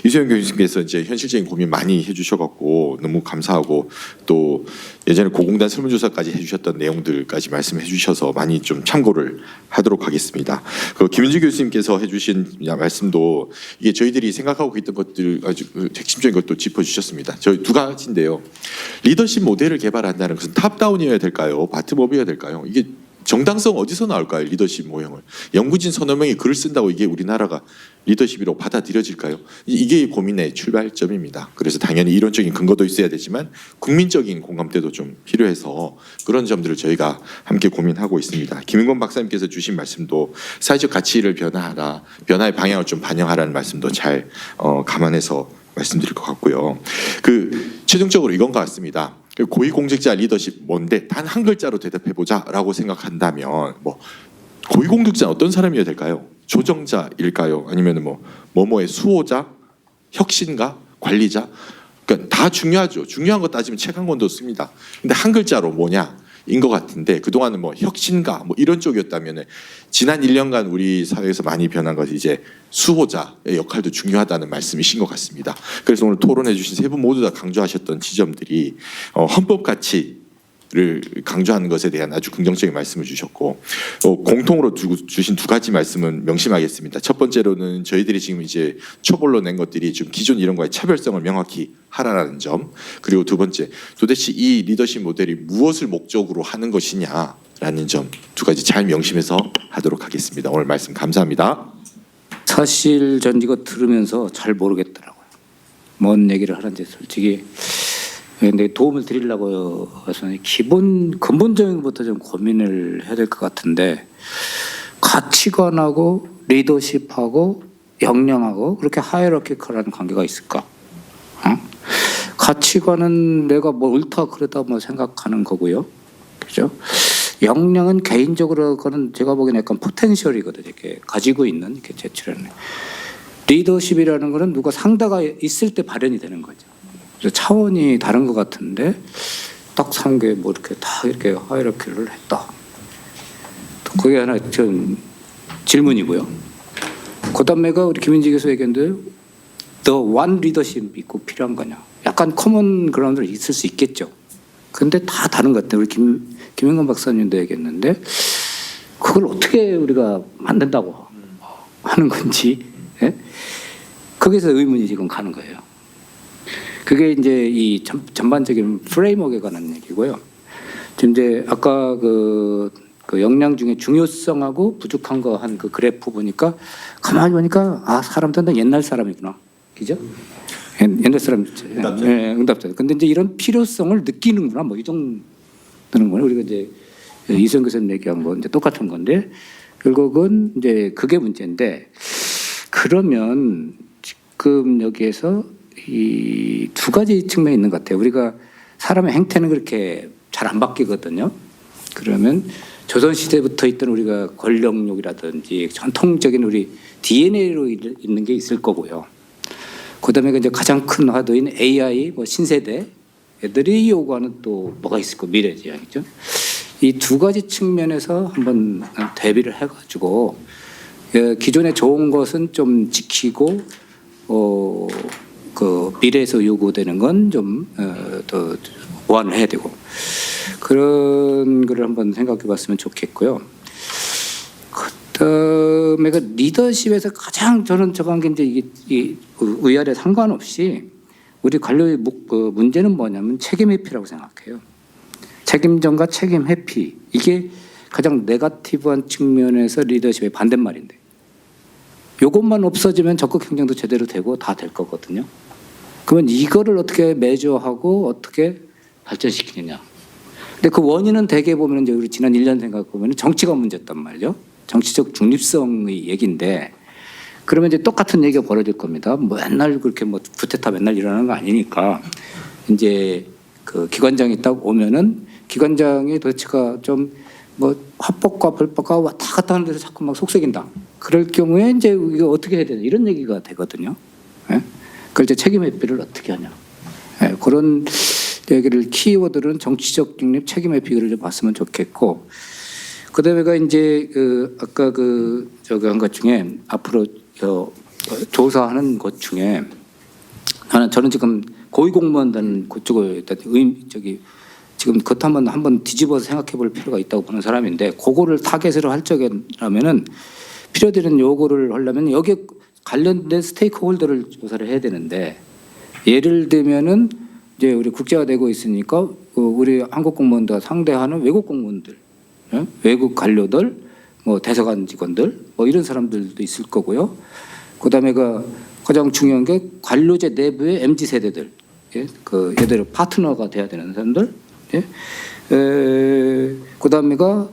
이소영 교수님께서 이제 현실적인 고민 많이 해주셔갖고 너무 감사하고 또 예전에 고공단 설문조사까지 해주셨던 내용들까지 말씀해 주셔서 많이 좀 참고를 하도록 하겠습니다. 그 김은지 교수님께서 해주신 말씀도 이게 저희들이 생각하고 있던 것들 아주 핵심적인 것도 짚어주셨습니다. 저희 두 가지인데요. 리더십 모델을 개발한다는 것은 탑다운이어야 될까요? 바텀업이어야 될까요? 이게 정당성 어디서 나올까요? 리더십 모형을 연구진 서너 명이 글을 쓴다고 이게 우리나라가 리더십으로 받아들여질까요? 이게 고민의 출발점입니다. 그래서 당연히 이론적인 근거도 있어야 되지만 국민적인 공감대도 좀 필요해서 그런 점들을 저희가 함께 고민하고 있습니다. 김인권 박사님께서 주신 말씀도 사회적 가치를 변화하라, 변화의 방향을 좀 반영하라는 말씀도 잘 감안해서 말씀드릴 것 같고요. 최종적으로 이건 것 같습니다. 고위공직자 리더십 뭔데 단 한 글자로 대답해보자라고 생각한다면 뭐 고위공직자는 어떤 사람이어야 될까요? 조정자일까요? 아니면 뭐뭐의 수호자, 혁신가, 관리자? 그러니까 다 중요하죠. 중요한 거 따지면 책 한 권도 씁니다. 근데 한 글자로 뭐냐? 인 것 같은데 그동안은 뭐 혁신가 뭐 이런 쪽이었다면 지난 1년간 우리 사회에서 많이 변한 것이 이제 수호자의 역할도 중요하다는 말씀이신 것 같습니다. 그래서 오늘 토론해 주신 세 분 모두 다 강조하셨던 지점들이 헌법 가치를 강조하는 것에 대한 아주 긍정적인 말씀을 주셨고 공통으로 주신 두 가지 말씀은 명심하겠습니다. 첫 번째로는 저희들이 지금 이제 초벌로 낸 것들이 좀 기존 이론과의 차별성을 명확히 하라는 점, 그리고 두 번째 도대체 이 리더십 모델이 무엇을 목적으로 하는 것이냐라는 점 두 가지 잘 명심해서 하도록 하겠습니다. 오늘 말씀 감사합니다. 사실 전 이거 들으면서 잘 모르겠더라고요. 뭔 얘기를 하는지 솔직히. 근데 도움을 드리려고 해서 근본적인 것부터 좀 고민을 해야 될 것 같은데, 가치관하고 리더십하고 역량하고 그렇게 하이라키컬한 관계가 있을까? 가치관은 내가 뭐 옳다 그러다 뭐 생각하는 거고요, 그죠? 역량은 개인적으로 그거는 제가 보기에는 약간 포텐셜이거든요. 이렇게 가지고 있는 이렇게 제출하는. 리더십이라는 거는 누가 상대가 있을 때 발현이 되는 거죠. 그래서 차원이 다른 것 같은데 딱 3개 뭐 이렇게 다 이렇게 하이라키를 했다. 그게 하나 좀 질문이고요. 그다음에가 우리 김인지 교수 얘기했는데 The one 리더십이 꼭 필요한 거냐? 약간 커먼 그라운드로 있을 수 있겠죠. 근데 다 다른 것 같아요. 우리 김인권 박사님도 얘기했는데 그걸 어떻게 우리가 만든다고 하는 건지, 예? 거기서 의문이 지금 가는 거예요. 그게 이제 이 전반적인 프레임워크에 관한 얘기고요. 지금 이제 아까 그 그 역량 중에 중요성하고 부족한 거 한 그 그래프 보니까 가만히 보니까 아 사람들은 다 옛날 사람이구나, 그죠? 옛날 사람, 응답자. 근데 이제 이런 필요성을 느끼는구나, 뭐 이 정도는 거예요. 우리가 이제 이수영 교수님 얘기한 거 이제 똑같은 건데 결국은 이제 그게 문제인데 그러면 지금 여기에서 이 두 가지 측면이 있는 것 같아요. 우리가 사람의 행태는 그렇게 잘 안 바뀌거든요. 그러면 조선 시대부터 있던 우리가 권력욕이라든지 전통적인 우리 DNA로 있는 게 있을 거고요. 그다음에 이제 가장 큰 화두인 AI, 뭐 신세대 애들이 요구하는 또 뭐가 있을 거 미래지향이죠. 이 두 가지 측면에서 한번 대비를 해가지고 기존에 좋은 것은 좀 지키고 그 미래에서 요구되는 건 좀 더 보완을 해야 되고 그런 거를 한번 생각해봤으면 좋겠고요. 그다음에 그 리더십에서 가장 저는 저건 게 이제 이게 위아래 상관없이 우리 관료의 문제는 뭐냐면 책임 회피라고 생각해요. 책임전과 책임 회피 이게 가장 네거티브한 측면에서 리더십의 반대말인데 이것만 없어지면 적극 행정도 제대로 되고 다 될 거거든요. 그러면 이거를 어떻게 매조하고 어떻게 발전시키느냐. 근데 그 원인은 대개 보면 이제 우리 지난 1년 생각해 보면 정치가 문제였단 말이죠. 정치적 중립성의 얘기인데 그러면 이제 똑같은 얘기가 벌어질 겁니다. 뭐 맨날 그렇게 뭐 구태타 맨날 일어나는 거 아니니까 이제 그 기관장이 딱 오면은 기관장이 도대체가 좀 뭐 합법과 불법과 왔다 갔다 하는 데서 자꾸 막 속색인다. 그럴 경우에 이제 이거 어떻게 해야 되냐 이런 얘기가 되거든요. 예? 그럴 때 책임 회피를 어떻게 하냐. 예, 그런 얘기를 키워드는 정치적 중립 책임 회피를 좀 봤으면 좋겠고 그다음에가 이제 그 아까 그 저기 한 것 중에 앞으로 조사하는 것 중에 저는 지금 고위공무원단 그쪽을 저기 지금 그것 한번 뒤집어서 생각해 볼 필요가 있다고 보는 사람인데 그거를 타겟으로 할 적이라면은 필요되는 요구를 하려면 여기에 관련된 스테이크홀더를 조사를 해야 되는데 예를 들면은 이제 우리 국제화되고 있으니까 우리 한국 공무원들 상대하는 외국 공무원들, 외국 관료들, 뭐 대사관 직원들, 뭐 이런 사람들도 있을 거고요. 그다음에 그 가장 중요한 게 관료제 내부의 MZ 세대들, 그 얘들 파트너가 돼야 되는 사람들, 그다음에가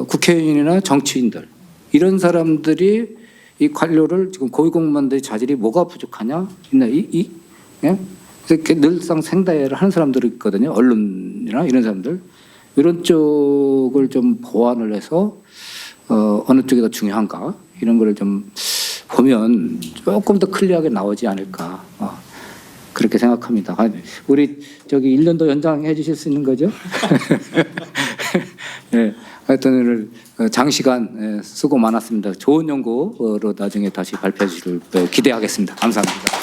국회의원이나 정치인들 이런 사람들이 이 관료를 지금 고위공무원들의 자질이 뭐가 부족하냐 있나 이렇게 늘상 생대를 하는 사람들이 있거든요. 언론이나 이런 사람들 이런 쪽을 좀 보완을 해서 어느 쪽이 더 중요한가 이런 거를 좀 보면 조금 더 클리어하게 나오지 않을까 그렇게 생각합니다. 우리 저기 1년 더 연장해 주실 수 있는 거죠? 네, 하여튼 오늘 장시간 수고 많았습니다. 좋은 연구로 나중에 다시 발표해 주실 기대하겠습니다. 감사합니다.